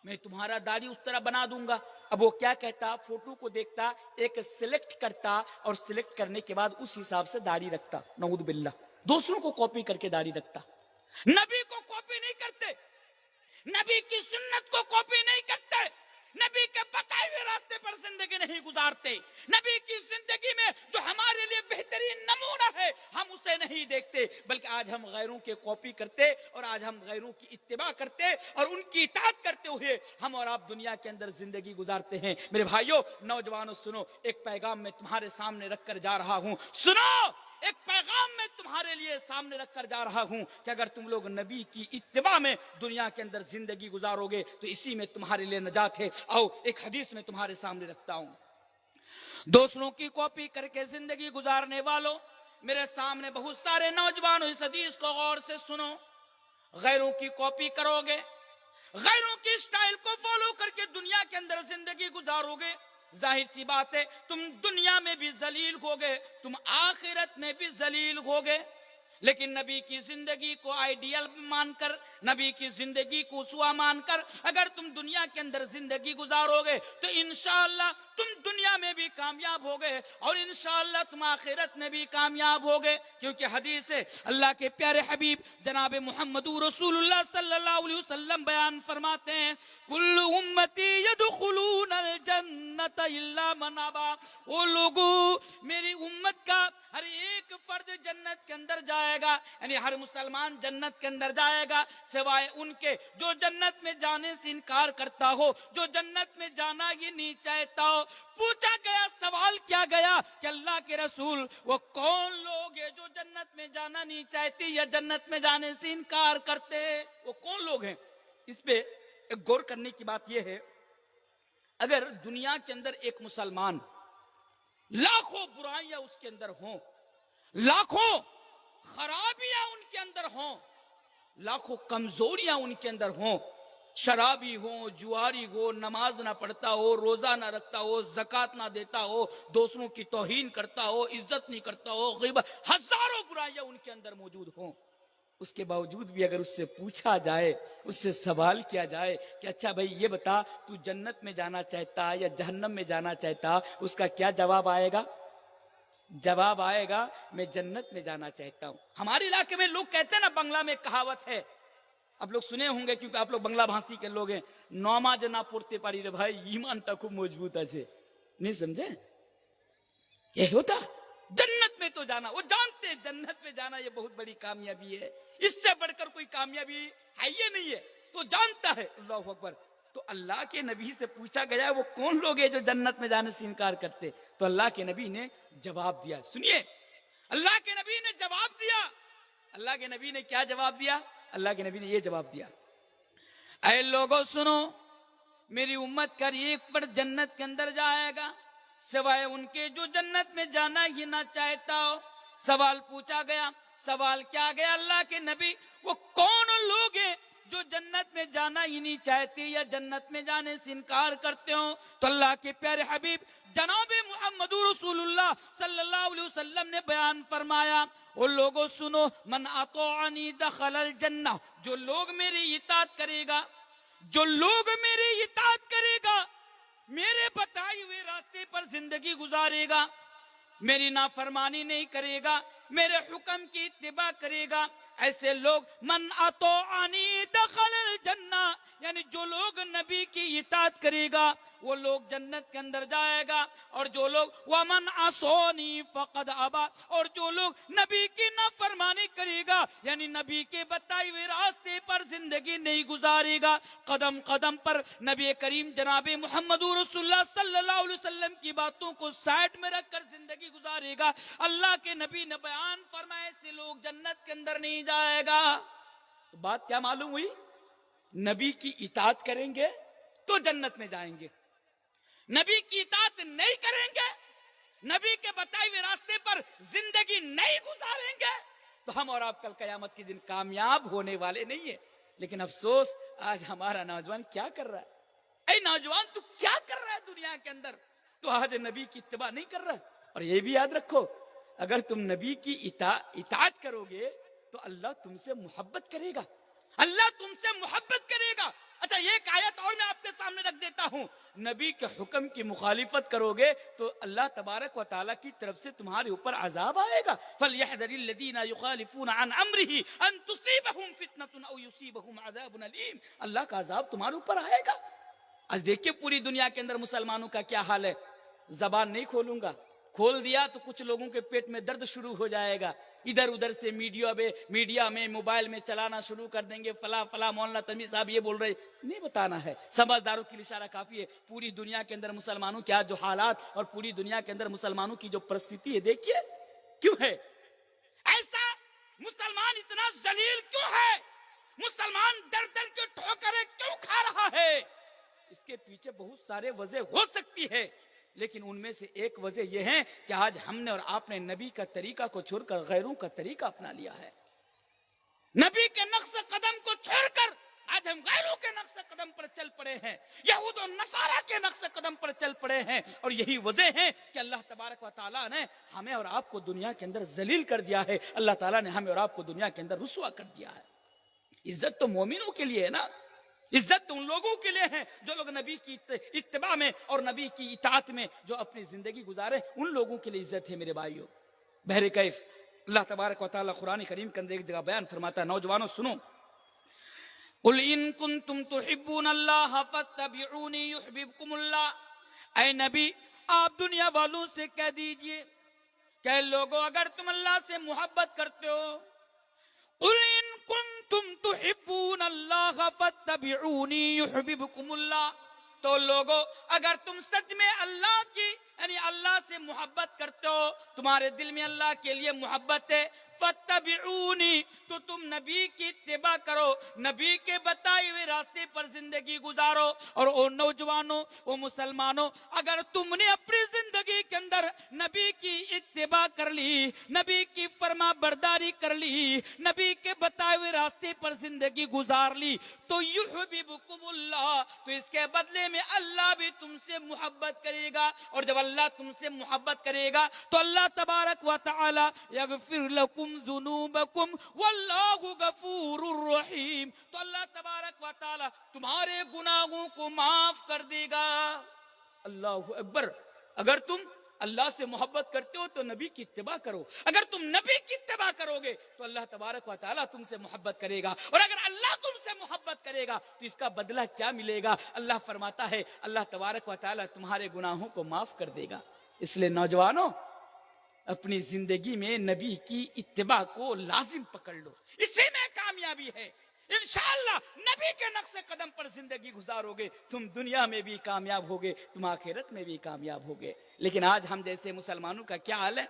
میں تمہارا داڑھی اس طرح بنا دوں گا. اب وہ کیا کہتا, فوٹو کو دیکھتا, ایک سلیکٹ کرتا, اور سلیکٹ کرنے کے بعد اس حساب سے داڑھی رکھتا. نعوذ باللہ, دوسروں کو کاپی کر کے داڑھی رکھتا. نبی کو کاپی نہیں کرتے, نبی کی سنت کو کاپی نہیں کرتے, نبی کے بتائے ہوئے راستے پر زندگی نہیں گزارتے, نبی کی زندگی میں جو ہمارے لیے بہترین نمونہ ہے ہم اسے نہیں دیکھتے, بلکہ آج ہم غیروں کے کاپی کرتے, اور آج ہم غیروں کی اتباع کرتے, اور ان کی اطاعت کرتے ہوئے ہم اور آپ دنیا کے اندر زندگی گزارتے ہیں. میرے بھائیوں, نوجوانوں سنو, ایک پیغام میں تمہارے سامنے رکھ کر جا رہا ہوں. سنو, ایک پیغام میں تمہارے لیے سامنے رکھ کر جا رہا ہوں کہ اگر تم لوگ نبی کی اتباع میں دنیا کے اندر زندگی گزارو گے تو اسی میں تمہارے لیے نجات ہے. آؤ ایک حدیث میں تمہارے سامنے رکھتا ہوں. دوسروں کی کاپی کر کے زندگی گزارنے والوں, میرے سامنے بہت سارے نوجوانوں, اس حدیث کو غور سے سنو. غیروں کی کاپی کرو گے, غیروں کی سٹائل کو فالو کر کے دنیا کے اندر زندگی گزارو گے, ظاہر سی بات ہے تم دنیا میں بھی ذلیل ہوگے, تم آخرت میں بھی ذلیل ہوگے. لیکن نبی کی زندگی کو آئیڈیل مان کر, نبی کی زندگی کو اسوا مان کر اگر تم دنیا کے اندر زندگی گزارو گے تو انشاءاللہ تم دنیا میں بھی کامیاب ہوگے, اور انشاءاللہ تم آخرت میں بھی کامیاب ہوگے. کیونکہ حدیث ہے, اللہ کے پیارے حبیب جناب محمد رسول اللہ صلی اللہ علیہ وسلم بیان فرماتے ہیں, کل امتی یدخلون الجنت الا من ابا. وہ لوگوں, میری امت کا ہر ایک فرد جنت کے اندر جائے گا, یعنی ہر مسلمان جنت کے اندر جائے گا سوائے ان کے جو جنت میں جانے سے انکار کرتا ہو, جو جنت میں جانا ہی نہیں چاہتا ہو. پوچھا گیا سوال سوال کیا گیا کہ اللہ کے رسول وہ کون لوگ ہیں جو جنت میں جانا نہیں چاہتے یا جنت میں جانے سے انکار کرتے ہیں؟ وہ کون لوگ ہیں؟ اس پہ ایک غور کرنے کی بات یہ ہے، اگر دنیا کے اندر ایک مسلمان لاکھوں برائیاں اس کے اندر ہوں، لاکھوں خرابیاں ان کے اندر ہوں، لاکھوں کمزوریاں ان کے اندر ہوں، شرابی ہو، جواری ہو، نماز نہ پڑھتا ہو، روزہ نہ رکھتا ہو، زکوٰۃ نہ دیتا ہو، دوسروں کی توہین کرتا ہو، عزت نہیں کرتا ہو، غیبت، ہزاروں برائیاں ان کے اندر موجود ہوں، اس کے باوجود بھی اگر اس سے پوچھا جائے، اس سے سوال کیا جائے کہ اچھا بھائی یہ بتا تو جنت میں جانا چاہتا یا جہنم میں جانا چاہتا، اس کا کیا جواب آئے گا؟ جواب آئے گا میں جنت میں جانا چاہتا ہوں۔ ہمارے علاقے میں لوگ کہتے ہیں نا، بنگلہ میں کہاوت ہے، آپ لوگ سنے ہوں گے کیونکہ آپ لوگ بنگلہ بھاشی کے لوگ ہیں، نوما جنا پڑتے پاری رے بھائی ایمان تا خوب مضبوط ہے، نہیں سمجھے؟ یہ ہوتا جنت میں تو جانا، وہ جانتے جنت میں جانا یہ بہت بڑی کامیابی ہے، اس سے بڑھ کر کوئی کامیابی ہے یہ نہیں ہے، تو جانتا ہے۔ اللہ اکبر۔ تو اللہ کے نبی سے پوچھا گیا وہ کون لوگ ہیں جو جنت میں جانے سے انکار کرتے، تو اللہ کے نبی نے جواب دیا۔ سنیے اللہ کے نبی نے جواب دیا، اللہ کے نبی نے کیا جواب دیا؟ اللہ کے نبی نے یہ جواب دیا، اے لوگوں سنو، میری امت کا ایک فرد جنت کے اندر جائے گا سوائے ان کے جو جنت میں جانا ہی نہ چاہتا ہو۔ سوال پوچھا گیا، سوال کیا گیا اللہ کے نبی وہ کون لوگ ہیں جو جنت میں جانا ہی نہیں چاہتے یا جنت میں جانے سے انکار کرتے ہو؟ تو اللہ کے پیارے حبیب جناب محمد رسول اللہ صلی اللہ علیہ وسلم نے بیان فرمایا، وہ لوگوں سنو، من اطاعنی دخل الجنہ، جو لوگ میری اطاعت کرے گا، جو لوگ میری اطاعت کرے گا، میرے بتائے ہوئے راستے پر زندگی گزارے گا، میری نافرمانی نہیں کرے گا، میرے حکم کی اتباع کرے گا، ایسے لوگ من اطاعنی دخل الجنہ، یعنی جو لوگ نبی کی اطاعت کرے گا وہ لوگ جنت کے اندر جائے گا، اور جو لوگ ومن عصونی فقد ابا، اور جو لوگ نبی کی نافرمانی کرے گا یعنی نبی کے بتائے ہوئے راستے پر زندگی نہیں گزارے گا، قدم قدم پر نبی کریم جناب محمد رسول اللہ صلی اللہ علیہ وسلم کی باتوں کو سائڈ میں رکھ کر زندگی گزارے گا، اللہ کے نبی نے بیان فرمایا ایسے لوگ جنت کے اندر نہیں جائے گا۔ تو بات کیا معلوم ہوئی؟ نبی کی اطاعت کریں گے تو جنت میں جائیں گے، نبی کی اطاعت نہیں کریں گے، نبی کے بتائے ہوئے راستے پر زندگی نہیں گزاریں گے تو ہم اور آپ کل قیامت کے دن کامیاب ہونے والے نہیں ہیں۔ لیکن افسوس آج ہمارا نوجوان کیا کر رہا ہے؟ اے نوجوان تو کیا کر رہا ہے دنیا کے اندر؟ تو آج نبی کی اتباع نہیں کر رہا۔ اور یہ بھی یاد رکھو، اگر تم نبی کی اطاعت کرو گے تو اللہ تم سے محبت کرے گا، اللہ تم سے محبت کرے گا۔ اچھا ایک آیت اور میں آپ کے سامنے رکھ دیتا ہوں، نبی کے حکم کی مخالفت کرو گے تو اللہ تبارک و تعالیٰ کی طرف سے تمہارے اوپر عذاب آئے گا۔ فَلْيَحْذَرِ الَّذِينَ يُخَالِفُونَ عَنْ أَمْرِهِ أَن تُصِيبَهُمْ فِتْنَةٌ أَوْ يُصِيبَهُمْ عَذَابٌ أَلِيمٌ، اللہ کا عذاب تمہارے اوپر آئے گا۔ آج دیکھیے پوری دنیا کے اندر مسلمانوں کا کیا حال ہے، زبان نہیں کھولوں گا، کھول دیا تو کچھ لوگوں کے پیٹ میں درد شروع ہو جائے گا، ادھر ادھر سے میڈیا میں موبائل میں چلانا شروع کر دیں گے، فلاں فلاں مولانا تنویر صاحب یہ بول رہے، نہیں بتانا ہے، سمجھداروں کے لیے اشارہ کافی ہے۔ پوری دنیا کے اندر مسلمانوں کے جو حالات اور پوری دنیا کے اندر مسلمانوں کی جو پرستھتی ہے دیکھیے کیوں ہے ایسا، مسلمان اتنا ذلیل کیوں ہے، مسلمان در در کے ٹھوکریں کیوں کھا رہا ہے؟ اس کے پیچھے بہت سارے وجہ ہو سکتی ہے، لیکن ان میں سے ایک وجہ یہ ہے کہ آج ہم نے اور آپ نے نبی کا طریقہ کو چھوڑ کر غیروں کا طریقہ اپنا لیا ہے، نبی کے نقش قدم کو چھوڑ کر آج ہم غیروں کے نقش قدم پر چل پڑے ہیں، یہود و نصارہ کے نقش قدم پر چل پڑے ہیں، اور یہی وجہ ہے کہ اللہ تبارک و تعالیٰ نے ہمیں اور آپ کو دنیا کے اندر ذلیل کر دیا ہے، اللہ تعالیٰ نے ہمیں اور آپ کو دنیا کے اندر رسوا کر دیا ہے۔ عزت تو مومنوں کے لیے ہے نا، عزت تو ان لوگوں کے لیے ہے جو لوگ نبی کی اتباع میں اور نبی کی اطاعت میں جو اپنی زندگی گزارے، ان لوگوں کے لیے عزت ہے میرے بھائیوں۔ بہر کیف اللہ تبارک و تعالیٰ قرآن کریم کے اندر ایک جگہ بیان فرماتا ہے، نوجوانوں سنو، قل ان کنتم تحبون اللہ فاتبعونی یحببکم اللہ، اے نبی آپ دنیا والوں سے کہہ دیجئے کہ لوگوں اگر تم اللہ سے محبت کرتے ہو، قل ان کنتم تحبون اللہ فاتبعونی یحببکم اللہ، تو لوگوں اگر تم سچ میں اللہ کی یعنی اللہ سے محبت کرتے ہو, تمہارے دل میں اللہ کے لیے محبت ہے, فاتبعونی, تو تم نبی کی اتباع کرو, نبی کے بتائے ہوئے راستے پر زندگی گزارو. اور او نوجوانوں, او مسلمانوں, اگر تم نے اپنی زندگی کے اندر نبی کی اتباع کر لی, نبی کی فرما برداری کر لی, نبی کے بتائے ہوئے راستے پر زندگی گزار لی, تو یحببکم اللہ, تو اس کے بدلے میں اللہ بھی تم سے محبت کرے گا. اور جب اللہ تم سے محبت کرے گا تو اللہ تبارک و تعالی یغفر لکم ذنوبکم واللہ غفور الرحیم, تو اللہ تبارک و تعالی تمہارے گناہوں کو معاف کر دے گا. اللہ اکبر. اگر تم اللہ سے محبت کرتے ہو تو نبی کی اتباع کرو, اگر تم نبی کی اتباع کرو گے تو اللہ تبارک و تعالیٰ تم سے محبت کرے گا, اور اگر اللہ تم سے محبت کرے گا تو اس کا بدلہ کیا ملے گا؟ اللہ فرماتا ہے اللہ تبارک و تعالیٰ تمہارے گناہوں کو معاف کر دے گا. اس لیے نوجوانوں, اپنی زندگی میں نبی کی اتباع کو لازم پکڑ لو, اسی میں کامیابی ہے. انشاءاللہ نبی کے نقش قدم پر زندگی گزارو گے, تم دنیا میں بھی کامیاب ہوگے, تم آخرت میں بھی کامیاب ہوگے. لیکن آج ہم جیسے مسلمانوں کا کیا حال ہے؟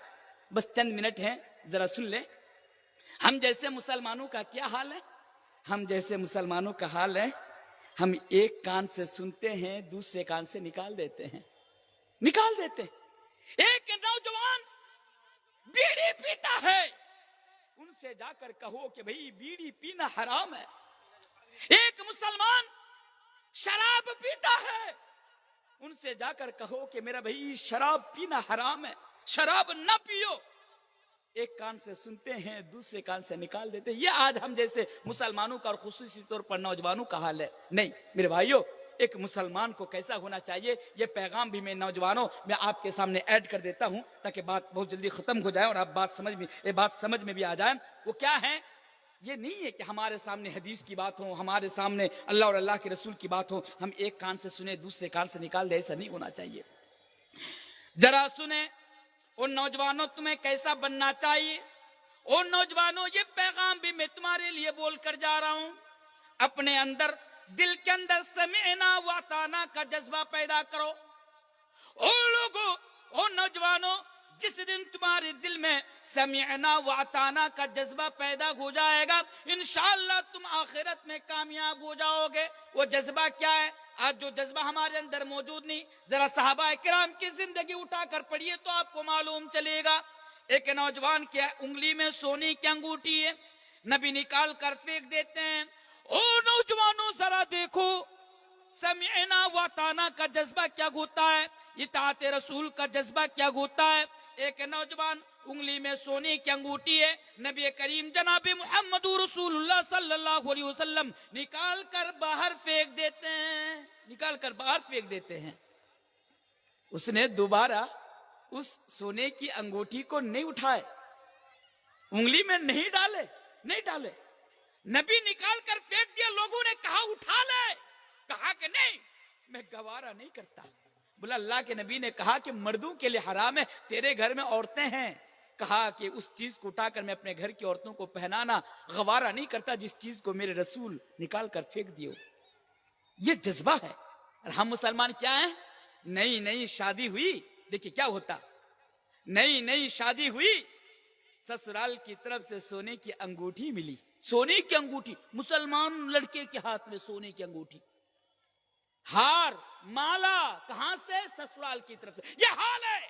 بس چند منٹ ہیں, ذرا سن لیں. ہم جیسے مسلمانوں کا کیا حال ہے؟ ہم جیسے مسلمانوں کا حال ہے, ہم ایک کان سے سنتے ہیں, دوسرے کان سے نکال دیتے ہیں. ایک نوجوان بیڑی پیتا ہے, ان سے جا کر کہو کہ بھئی بیڑی پینا حرام ہے. ایک مسلمان شراب پیتا ہے, ان سے جا کر کہو کہ میرا بھئی شراب پینا حرام ہے, شراب نہ پیو. ایک کان سے سنتے ہیں, دوسرے کان سے نکال دیتے ہیں. یہ آج ہم جیسے مسلمانوں کا اور خصوصی طور پر نوجوانوں کا حال ہے. نہیں میرے بھائیوں, ایک مسلمان کو کیسا ہونا چاہیے, یہ پیغام بھی میں نوجوانوں میں آپ کے سامنے ایڈ کر دیتا ہوں تاکہ بات بہت جلدی ختم ہو جائے اور آپ بات سمجھ میں بھی آ جائے. وہ کیا ہے؟ یہ نہیں ہے کہ ہمارے سامنے حدیث کی بات ہو, ہمارے سامنے اللہ اور اللہ کے رسول کی بات ہو, ہم ایک کان سے سنیں دوسرے کان سے نکال دیں. ایسا نہیں ہونا چاہیے. ذرا سنیں ان نوجوانوں, تمہیں کیسا بننا چاہیے. ان نوجوانوں, یہ پیغام بھی میں تمہارے لیے بول کر جا رہا ہوں. اپنے اندر, دل کے اندر سمعنا و اطعنا کا جذبہ پیدا کرو. او لوگوں, او نوجوانوں, جس دن تمہارے دل میں سمعنا و اطعنا کا جذبہ پیدا ہو جائے گا, انشاءاللہ تم آخرت میں کامیاب ہو جاؤ گے. وہ جذبہ کیا ہے؟ آج جو جذبہ ہمارے اندر موجود نہیں, ذرا صحابہ کرام کی زندگی اٹھا کر پڑھیے تو آپ کو معلوم چلے گا. ایک نوجوان کی انگلی میں سونے کی انگوٹھی ہے, نبی نکال کر پھینک دیتے ہیں. او نوجوانوں ذرا دیکھو, سمعنا و اطعنا کا جذبہ کیا ہوتا ہے, اطاعت رسول کا جذبہ کیا ہوتا ہے. ایک نوجوان انگلی میں سونے کی انگوٹھی ہے, نبی کریم جناب محمد رسول اللہ صلی اللہ علیہ وسلم نکال کر باہر پھینک دیتے ہیں. اس نے دوبارہ اس سونے کی انگوٹھی کو نہیں اٹھائے, انگلی میں نہیں ڈالے. نبی نکال کر پھینک دیا. لوگوں نے کہا اٹھا لے, کہا کہ نہیں, میں گوارا نہیں کرتا. بولا اللہ کے نبی نے کہا کہ مردوں کے لیے حرام ہے, تیرے گھر میں عورتیں ہیں. کہا کہ اس چیز کو اٹھا کر میں اپنے گھر کی عورتوں کو پہنانا گوارا نہیں کرتا جس چیز کو میرے رسول نکال کر پھینک دیو. یہ جذبہ ہے. اور ہم مسلمان کیا ہیں؟ نئی شادی ہوئی, دیکھیے کیا ہوتا, نئی شادی ہوئی, سسرال کی طرف سے سونے کی انگوٹھی ملی. سونے کی انگوٹھی, مسلمان لڑکے کے ہاتھ میں سونے کی انگوٹھی, ہار مالا کہاں سے؟ سسرال کی طرف سے. یہ حال ہے.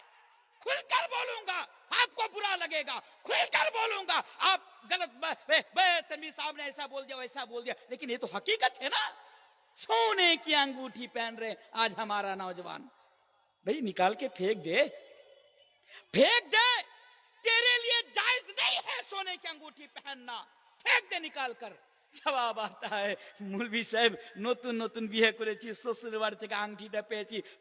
کھل کر بولوں گا آپ کو برا لگے گا, کھل کر بولوں گا آپ غلط, تنویر صاحب نے ایسا بول دیا ویسا بول دیا, لیکن یہ تو حقیقت ہے نا. سونے کی انگوٹھی پہن رہے آج ہمارا نوجوان. بھئی نکال کے پھینک دے, تیرے لیے جائز نہیں ہے سونے کی انگوٹھی پہننا, پھینک دے نکال کر. جواب آتا ہے مولوی صاحب নতুন বিয়ে করেছি, শ্বশুর বাড়ি থেকে আংটিটা পেয়েছি,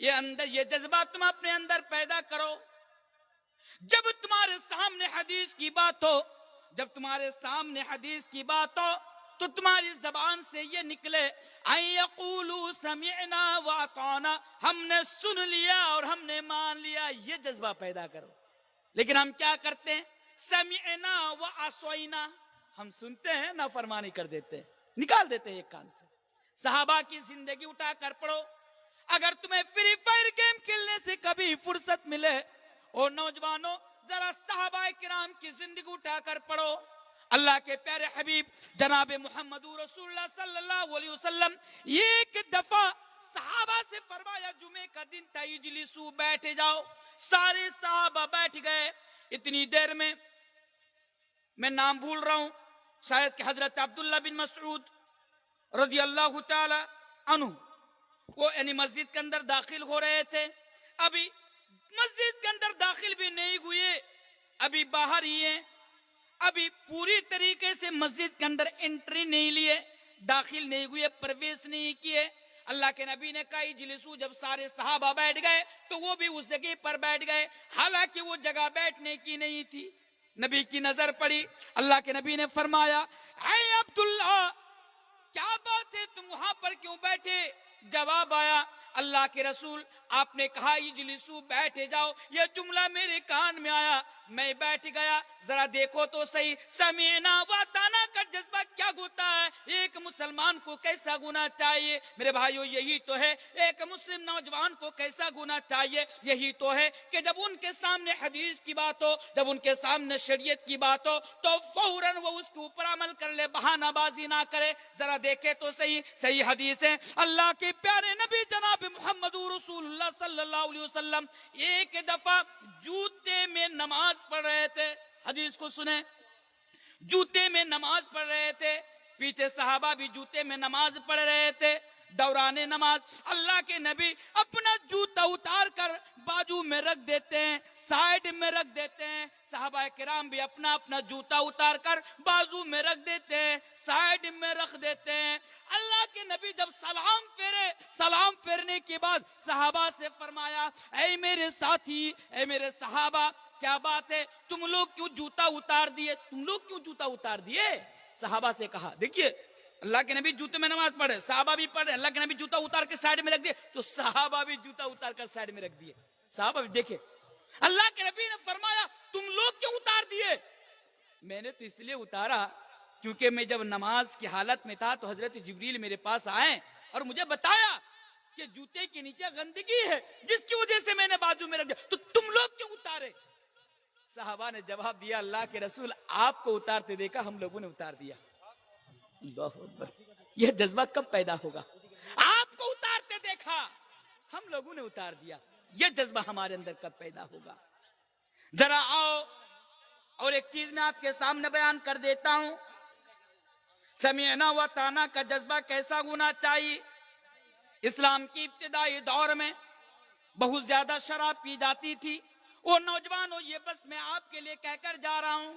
یہ جذبہ تم اپنے اندر پیدا کرو. جب تمہارے سامنے حدیث کی بات ہو، جب تمہارے سامنے حدیث کی بات ہو تو تمہاری زبان سے یہ نکلے ان یقولوا سمعنا واطعنا، ہم نے سن لیا اور ہم نے مان لیا. یہ جذبہ پیدا کرو. لیکن ہم کیا کرتے ہیں؟ سمعنا وعصینا، ہم سنتے ہیں نافرمانی کر دیتے ہیں، نکال دیتے ہیں ایک کان سے. صحابہ کی زندگی اٹھا کر پڑھو. اگر تمہیں فری فائر گیم کھیلنے سے کبھی فرصت ملے، اور نوجوانوں ذرا صحابہ کرام کی زندگی اٹھا کر پڑھو. اللہ کے پیارے حبیب جناب محمد رسول اللہ صلی اللہ علیہ وسلم ایک دفعہ صحابہ سے فرمایا، جمعے کا دن تھا، اجلسوا، بیٹھ جاؤ. سارے صحابہ بیٹھ گئے. اتنی دیر میں نام بھول رہا ہوں، شاید کہ حضرت عبداللہ بن مسعود رضی اللہ تعالی عنہ وہ یعنی مسجد کے اندر داخل ہو رہے تھے. ابھی مسجد کے اندر داخل بھی نہیں ہوئے، ابھی باہر ہی ہیں، ابھی پوری طریقے سے مسجد کے اندر انٹری نہیں لیے، داخل نہیں ہوئے، پرویش نہیں کیے. اللہ کے نبی نے کہا اجلسوا. جب سارے صحابہ بیٹھ گئے تو وہ بھی اس جگہ پر بیٹھ گئے، حالانکہ وہ جگہ بیٹھنے کی نہیں تھی. نبی کی نظر پڑی، اللہ کے نبی نے فرمایا، اے عبداللہ کیا بات ہے، تم وہاں پر کیوں بیٹھے؟ جواب آیا، اللہ کے رسول آپ نے کہا اجلسوا، بیٹھے جاؤ. یہ جملہ میرے کان میں آیا، میں بیٹھ گیا. ذرا دیکھو تو صحیح، سمعنا واطعنا کا جذبہ کیا ہوتا ہے، ایک مسلمان کو کیسا ہونا چاہیے؟ میرے بھائیو یہی تو ہے، ایک مسلم نوجوان کو کیسا ہونا چاہیے؟ یہی تو ہے کہ جب ان کے سامنے حدیث کی بات ہو، جب ان کے سامنے شریعت کی بات ہو تو فوراً وہ اس کے اوپر عمل کر لے، بہانہ بازی نہ کرے. ذرا دیکھے تو صحیح حدیث ہے. اللہ کے پیارے نبی جناب محمد رسول اللہ صلی اللہ علیہ وسلم ایک دفعہ جوتے میں نماز پڑھ رہے تھے. حدیث کو سنیں، جوتے میں نماز پڑھ رہے تھے. پیچھے صحابہ بھی جوتے میں نماز پڑھ رہے تھے. دوران نماز اللہ کے نبی اپنا جوتا اتار کر بازو میں رکھ دیتے ہیں، سائیڈ میں رکھ دیتے ہیں. صحابہ کرام بھی اپنا اپنا جوتا اتار کر بازو میں رکھ دیتے ہیں، سائیڈ میں رکھ دیتے ہیں. اللہ کے نبی جب سلام پھیرنے کے بعد صحابہ سے فرمایا، اے میرے ساتھی، اے میرے صحابہ، کیا بات ہے، تم لوگ کیوں جوتا اتار دیے؟ تم لوگ کیوں جوتا اتار دیے؟ صحابہ سے کہا، دیکھیے اللہ کے نبی جوتے میں نماز پڑھ رہے، صحابہ بھی پڑھ رہے، اللہ کے نبی جوتا اتار کے سائیڈ میں رکھ دیے تو صحابہ بھی جوتا اتار کر سائیڈ میں رکھ دیے. صحابہ بھی دیکھے، اللہ کے نبی نے فرمایا تم لوگ کیوں اتار دیے؟ میں نے تو اس لیے اتارا کیونکہ میں جب نماز کی حالت میں تھا تو حضرت جبریل میرے پاس آئے اور مجھے بتایا کہ جوتے کے نیچے گندگی ہے، جس کی وجہ سے میں نے بازو میں رکھ دیا، تو تم لوگ کیوں اتارے؟ صحابہ نے جواب دیا، اللہ کے رسول آپ کو اتارتے دیکھا، ہم لوگوں نے اتار دیا. اللہ اکبر. یہ جذبہ کب پیدا ہوگا؟ آپ کو اتارتے دیکھا، ہم لوگوں نے اتار دیا. یہ جذبہ ہمارے اندر کب پیدا ہوگا؟ ذرا آؤ اور ایک چیز میں آپ کے سامنے بیان کر دیتا ہوں. سمعنا واطعنا کا جذبہ کیسا ہونا چاہیے؟ اسلام کی ابتدائی دور میں بہت زیادہ شراب پی جاتی تھی. اور نوجوانوں یہ بس میں آپ کے لیے کہہ کر جا رہا ہوں،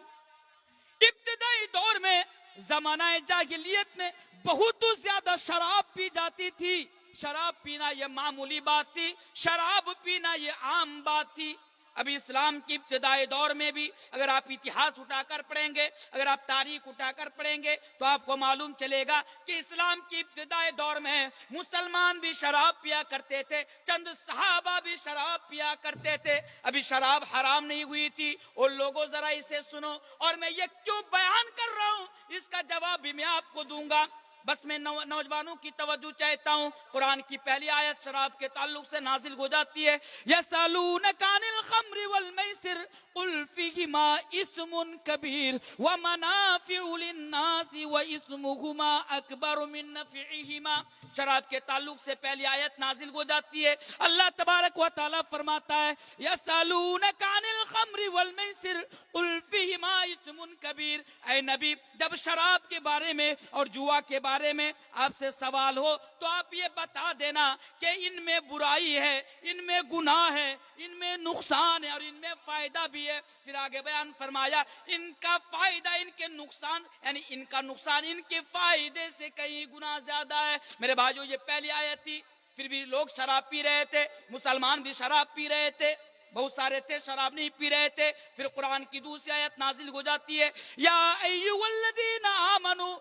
ابتدائی دور میں زمانہ جاہلیت میں بہت زیادہ شراب پی جاتی تھی. شراب پینا یہ معمولی بات تھی، شراب پینا یہ عام بات تھی. ابھی اسلام کی ابتدائی دور میں بھی اگر آپ اتہاس اٹھا کر پڑھیں گے، اگر آپ تاریخ اٹھا کر پڑھیں گے تو آپ کو معلوم چلے گا کہ اسلام کی ابتدائی دور میں مسلمان بھی شراب پیا کرتے تھے، چند صحابہ بھی شراب پیا کرتے تھے. ابھی شراب حرام نہیں ہوئی تھی. اور لوگوں ذرا اسے سنو، اور میں یہ کیوں بیان کر رہا ہوں اس کا جواب بھی میں آپ کو دوں گا. بس میں نوجوانوں کی توجہ چاہتا ہوں. قرآن کی پہلی آیت شراب کے تعلق سے نازل ہو جاتی ہے، یسألونک عن الخمر والمیسر قل فیہما اسم کبیر ومنافع للناس واسمہما اکبر من نفعہما. شراب کے تعلق سے پہلی آیت نازل ہو جاتی ہے. اللہ تبارک و تعالی فرماتا ہے، یسألونک عن الخمر والمیسر قل فیہما اسم کبیر. اے نبی جب شراب کے بارے میں اور جوا کے بارے میں آپ سے سوال ہو تو آپ یہ بتا دینا کہ ان میں برائی ہے، ان میں گناہ ہے، ان میں نقصان ہے اور ان میں فائدہ بھی ہے. پھر آگے بیان فرمایا ان کا فائدہ ان کے نقصان، یعنی ان کا نقصان ان کے فائدے سے کئی گنا زیادہ ہے. میرے بھائیو یہ پہلی آیت تھی. پھر بھی لوگ شراب پی رہے تھے، مسلمان بھی شراب پی رہے تھے، بہت سارے تھے شراب نہیں پی رہے تھے. پھر قرآن کی دوسری آیت نازل ہو جاتی ہے، یا ایھا الذین آمنوا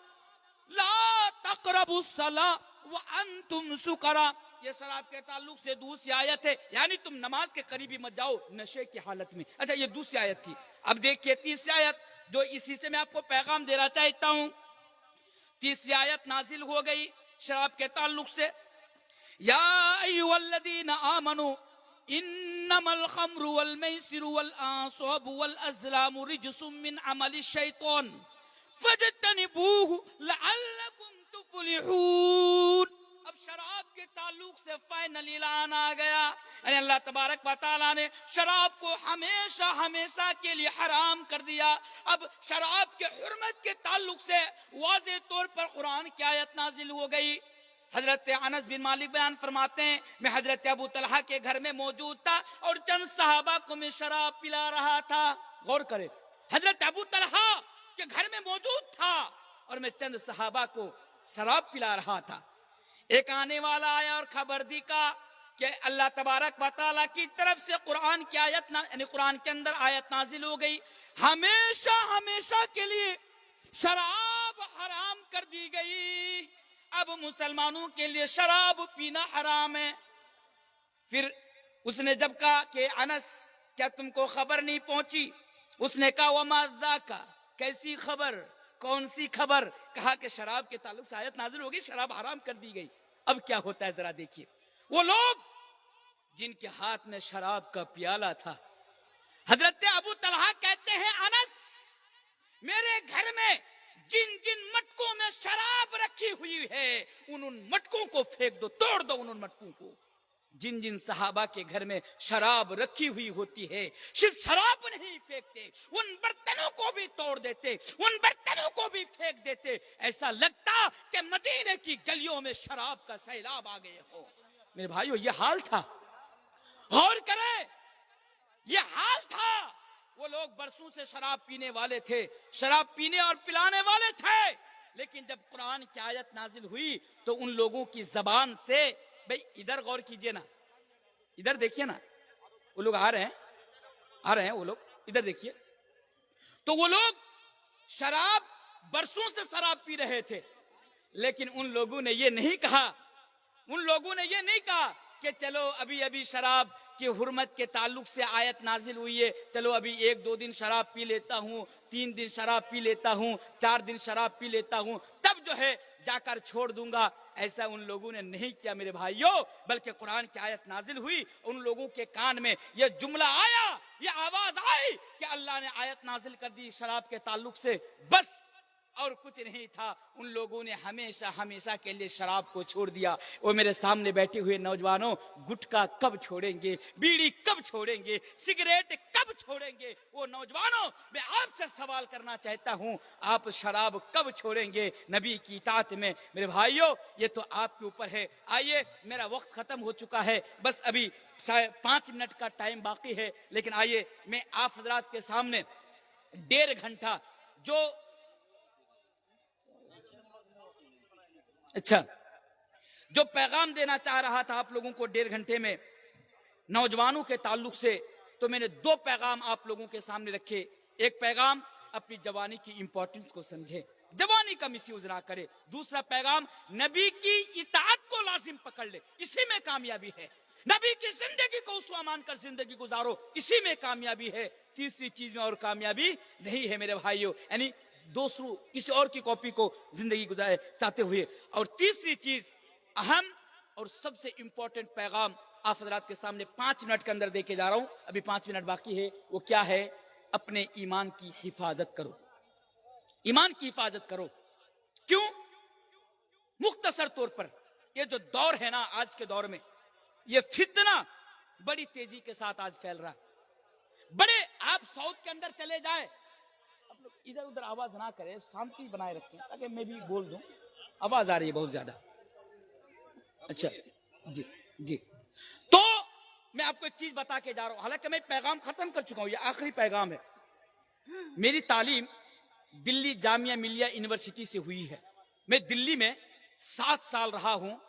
لا تقربوا الصلاۃ وانتم سکریٰ. یہ شراب کے تعلق سے دوسری آیت ہے، یعنی تم نماز کے قریبی مت جاؤ نشے کی حالت میں. اچھا یہ دوسری آیت تھی. اب دیکھیے تیسری آیت، جو اسی سے میں آپ کو پیغام دینا چاہتا ہوں. تیسری آیت نازل ہو گئی شراب کے تعلق سے، یا ایھا الذین آمنوا انما الخمر والمیسر والانصاب والازلام رجس من عمل الشیطان فاجتنبوه لعلکم تفلحون. اب شراب کے تعلق سے فائنل اعلان آ گیا، یعنی اللہ تبارک و تعالیٰ نے شراب کو ہمیشہ ہمیشہ کے لیے حرام کر دیا. اب شراب کے حرمت کے تعلق سے واضح طور پر قرآن کی آیت نازل ہو گئی. حضرت انس بن مالک بیان فرماتے ہیں، میں حضرت ابو طلحہ کے گھر میں موجود تھا اور چند صحابہ کو میں شراب پلا رہا تھا. غور کرے، حضرت ابو طلحہ کے گھر میں موجود تھا اور میں چند صحابہ کو شراب پلا رہا تھا. ایک آنے والا آیا اور خبر دی کا کہ اللہ تبارک و تعالیٰ کی طرف سے قرآن کی آیت یعنی قرآن کے اندر آیت نازل ہو گئی، ہمیشہ ہمیشہ کے لیے شراب حرام کر دی گئی. اب مسلمانوں کے لیے شراب پینا حرام ہے. پھر اس نے جب کہا کہ انس کیا تم کو خبر نہیں پہنچی؟ اس نے کہا وما ذاک، کیسی خبر، کون سی خبر؟ کہا کہ شراب کے تعلق سے آیت نازل ہو گئی، شراب حرام کر دی گئی. اب کیا ہوتا ہے ذرا دیکھیے، وہ لوگ جن کے ہاتھ میں شراب کا پیالہ تھا، حضرت ابو طلحہ کہتے ہیں انس میرے گھر میں جن جن مٹکوں میں شراب رکھی ہوئی ہے ان مٹکوں کو پھینک دو، توڑ دو ان مٹکوں کو. جن جن صحابہ کے گھر میں شراب رکھی ہوئی ہوتی ہے صرف شراب نہیں پھینکتے، ان برتنوں کو بھی توڑ دیتے، ان برتنوں کو بھی پھینک دیتے. ایسا لگتا کہ مدینے کی گلیوں میں شراب کا سیلاب آ گئے ہو. میرے بھائیو یہ حال تھا، غور کریں، یہ حال تھا. وہ لوگ برسوں سے شراب پینے والے تھے، شراب پینے اور پلانے والے تھے، لیکن جب قرآن کی آیت نازل ہوئی تو ان لوگوں کی زبان سے، بھئی ادھر غور کیجئے نا، ادھر دیکھیے نا، وہ لوگ آ رہے ہیں وہ لوگ ادھر دیکھیے. تو وہ لوگ شراب برسوں سے شراب پی رہے تھے، لیکن ان لوگوں نے یہ نہیں کہا کہ چلو ابھی شراب کی حرمت کے تعلق سے آیت نازل ہوئی ہے، چلو ابھی 1-2 دن شراب پی لیتا ہوں، 3 دن شراب پی لیتا ہوں، 4 دن شراب پی لیتا ہوں، تب جو ہے جا کر چھوڑ دوں گا. ایسا ان لوگوں نے نہیں کیا میرے بھائیوں، بلکہ قرآن کی آیت نازل ہوئی، ان لوگوں کے کان میں یہ جملہ آیا، یہ آواز آئی کہ اللہ نے آیت نازل کر دی شراب کے تعلق سے، بس اور کچھ نہیں تھا. ان لوگوں نے ہمیشہ ہمیشہ کے لیے شراب کو چھوڑ دیا. وہ میرے سامنے بیٹھے ہوئے نوجوانوں، گٹکا کب چھوڑیں گے، بیڑی کب چھوڑیں گے، سگریٹ کب چھوڑیں گے؟ وہ نوجوانوں، میں آپ سے سوال کرنا چاہتا ہوں، آپ شراب کب چھوڑیں گے نبی کی اطاعت میں؟ میرے بھائیوں یہ تو آپ کے اوپر ہے. آئیے، میرا وقت ختم ہو چکا ہے، بس ابھی 5 منٹ کا ٹائم باقی ہے، لیکن آئیے میں آپ حضرات کے سامنے 1.5 گھنٹہ جو پیغام دینا چاہ رہا تھا آپ لوگوں کو 1.5 گھنٹے میں نوجوانوں کے تعلق سے، تو میں نے 2 پیغام آپ لوگوں کے سامنے رکھے. ایک پیغام اپنی جوانی کی امپورٹنس کو سمجھے، جوانی کا مس یوز نہ کرے. دوسرا پیغام نبی کی اطاعت کو لازم پکڑ لے، اسی میں کامیابی ہے. نبی کی زندگی کو اسوہ مان کر زندگی گزارو، اسی میں کامیابی ہے. تیسری چیز میں اور کامیابی نہیں ہے میرے بھائیوں، یعنی دوسروں کسی اور کی کاپی کو زندگی گزارے چاہتے ہوئے. اور تیسری چیز اہم اور سب سے امپورٹنٹ پیغام آپ حضرات کے سامنے 5 منٹ کے اندر دے کے جا رہا ہوں، ابھی 5 منٹ باقی ہے. وہ کیا ہے؟ اپنے ایمان کی حفاظت کرو، ایمان کی حفاظت کرو. کیوں؟ مختصر طور پر یہ جو دور ہے نا، آج کے دور میں یہ فتنہ بڑی تیزی کے ساتھ آج پھیل رہا ہے. بڑے آپ ساؤتھ کے اندر چلے جائیں، ادھر ادھر آواز نہ کرے، شانتی بنائے رکھیں تاکہ میں بھی بول دوں. آواز آ رہی ہے بہت زیادہ. اچھا جی تو میں آپ کو ایک چیز بتا کے جا رہا ہوں، حالانکہ میں پیغام ختم کر چکا ہوں، یہ آخری پیغام ہے. میری تعلیم دلی جامعہ ملیہ یونیورسٹی سے ہوئی ہے. میں دلی میں 7 سال رہا ہوں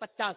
50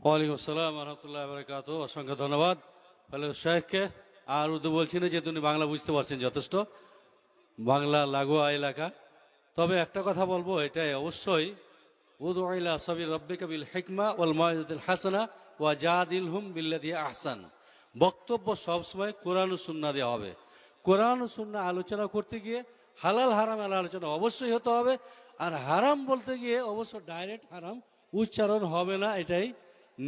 ওয়ালাইকুম আসসালাম রহমতুল্লাহ বরকাত। অসংখ্য ধন্যবাদ ফলে শেখকে। আর উর্দু বলছি না, যেহেতু উনি বাংলা বুঝতে পারছেন যথেষ্ট, বাংলা লাগোয়া এলাকা। তবে একটা কথা বলবো, এটাই অবশ্যই উদউ ইলা সাবিল রাব্বিকা বিল হিকমা ওয়াল মাউইজাতিল হাসানা ওয়া জাদিলহুম বিল্লাতি আহসান। বক্তব্য সবসময় কোরআন ও সুন্নাহ দিয়ে হবে। কোরআন ও সুন্নাহ আলোচনা করতে গিয়ে হালাল হারাম আলোচনা অবশ্যই হতে হবে। আর হারাম বলতে গিয়ে অবশ্য ডাইরেক্ট হারাম উচ্চারণ হবে না, এটাই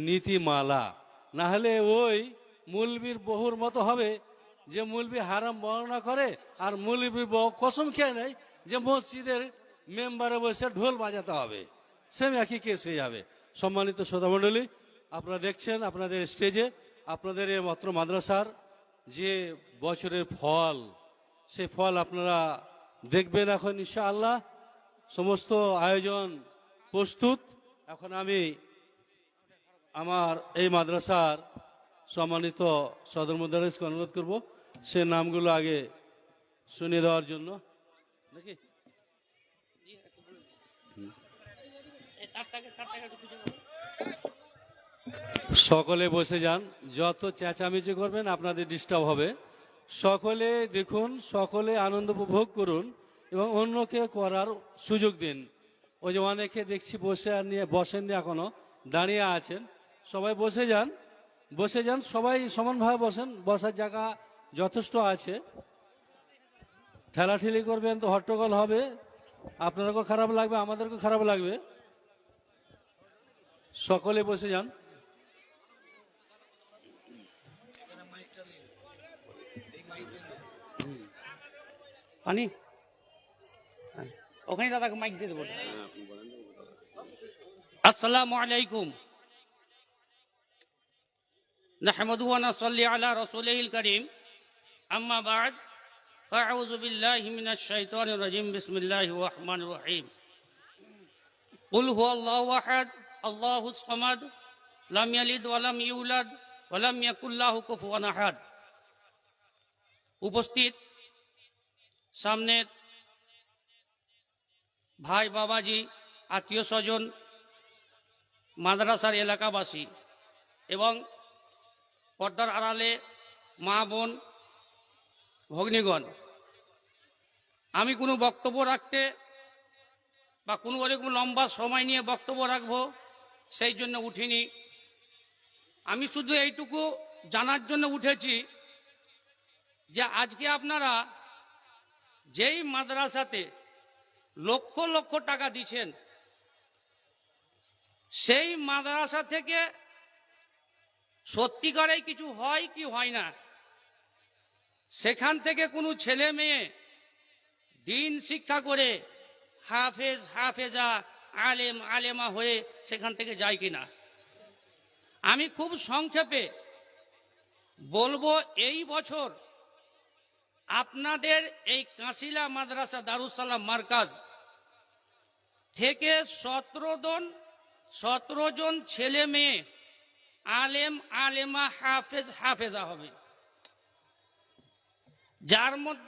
নীতিমালা। না হলে ওই মৌলবীর বহুর মতো হবে যে মৌলবী হারাম বর্ণনা করে আর মৌলবী কসম খেয়ে নেয় যে মসজিদের মেম্বারে বসে ঢোল বাজাতে হবে, সেম একই কেস হয়ে যাবে। সম্মানিত শ্রোতামণ্ডলী, আপনারা দেখছেন আপনাদের স্টেজে আপনাদের এই মাত্র মাদ্রাসার যে বছরের ফল, সেই ফল আপনারা দেখবেন এখন ইনশাআল্লাহ। সমস্ত আয়োজন প্রস্তুত। এখন আমি আমার এই মাদ্রাসার সম্মানিত সদর মুদারিসকে অনুরোধ করব সে নামগুলো আগে শুনিয়ে দেওয়ার জন্য। নাকি সকলে বসে যান, যত চেঁচামেচি করবেন আপনাদের ডিস্টার্ব হবে। সকলে দেখুন, সকলে আনন্দ উপভোগ করুন এবং অন্যকে করার সুযোগ দিন। ওই যে অনেকে দেখছি বসে আর নিয়ে বসেননি, এখনো দাঁড়িয়ে আছেন। সবাই বসে যান, বসে যান, সবাই সমানভাবে বসেন, বসার জায়গা যথেষ্ট আছে। ঠেলাঠেলি করবেন তো হট্টগোল হবে, আপনাদেরকেও খারাপ লাগবে, আমাদেরকেও খারাপ লাগবে। সকলে বসে যান। পানি ওখানে দাদাকে মাইক দিয়ে দেবো। আসসালামু আলাইকুম নাহমাদুহু ওয়া নুসাল্লি আলা রাসূলিল কারীম আম্মা বা'দ ফাআউযু বিল্লাহি মিনাশ শাইতানির রাজীম বিসমিল্লাহির রহমানির রহিম কুল হুয়াল্লাহু আহাদ আল্লাহুস সামাদ লাম ইয়ালিদ ওয়া লাম ইউলাদ ওয়া লাম ইয়াকুল লাহু কুফুয়ান আহাদ। উপস্থিত সামনের ভাই বাবাজি, আত্মীয় স্বজন, মাদ্রাসার এলাকাবাসী এবং পর্দার আড়ালে মা বোন ভগ্নীগণ, আমি কোনো বক্তব্য রাখতে বা কোনো ওরকম লম্বা সময় নিয়ে বক্তব্য রাখবো সেই জন্য উঠিনি। আমি শুধু এইটুকু জানার জন্য উঠেছি যে আজকে আপনারা যেই মাদ্রাসাতে লক্ষ লক্ষ টাকা দিচ্ছেন, সেই মাদ্রাসা থেকে সত্যিকারেই কিছু হয় কি হয় না, সেখান থেকে কোনো ছেলে মেয়ে দিন শিক্ষা করে হাফেজ হাফেজা আলেম আলেমা হয়ে সেখান থেকে যায় কিনা। আমি খুব সংক্ষেপে বলবো, এই বছর আপনাদের এই কাঁচিলা মাদ্রাসা দারুস সালাম মার্কাজ থেকে 17 জন ছেলে মেয়ে আলেম আলেমা হাফেজ হাফেজা হবে, যার মধ্যে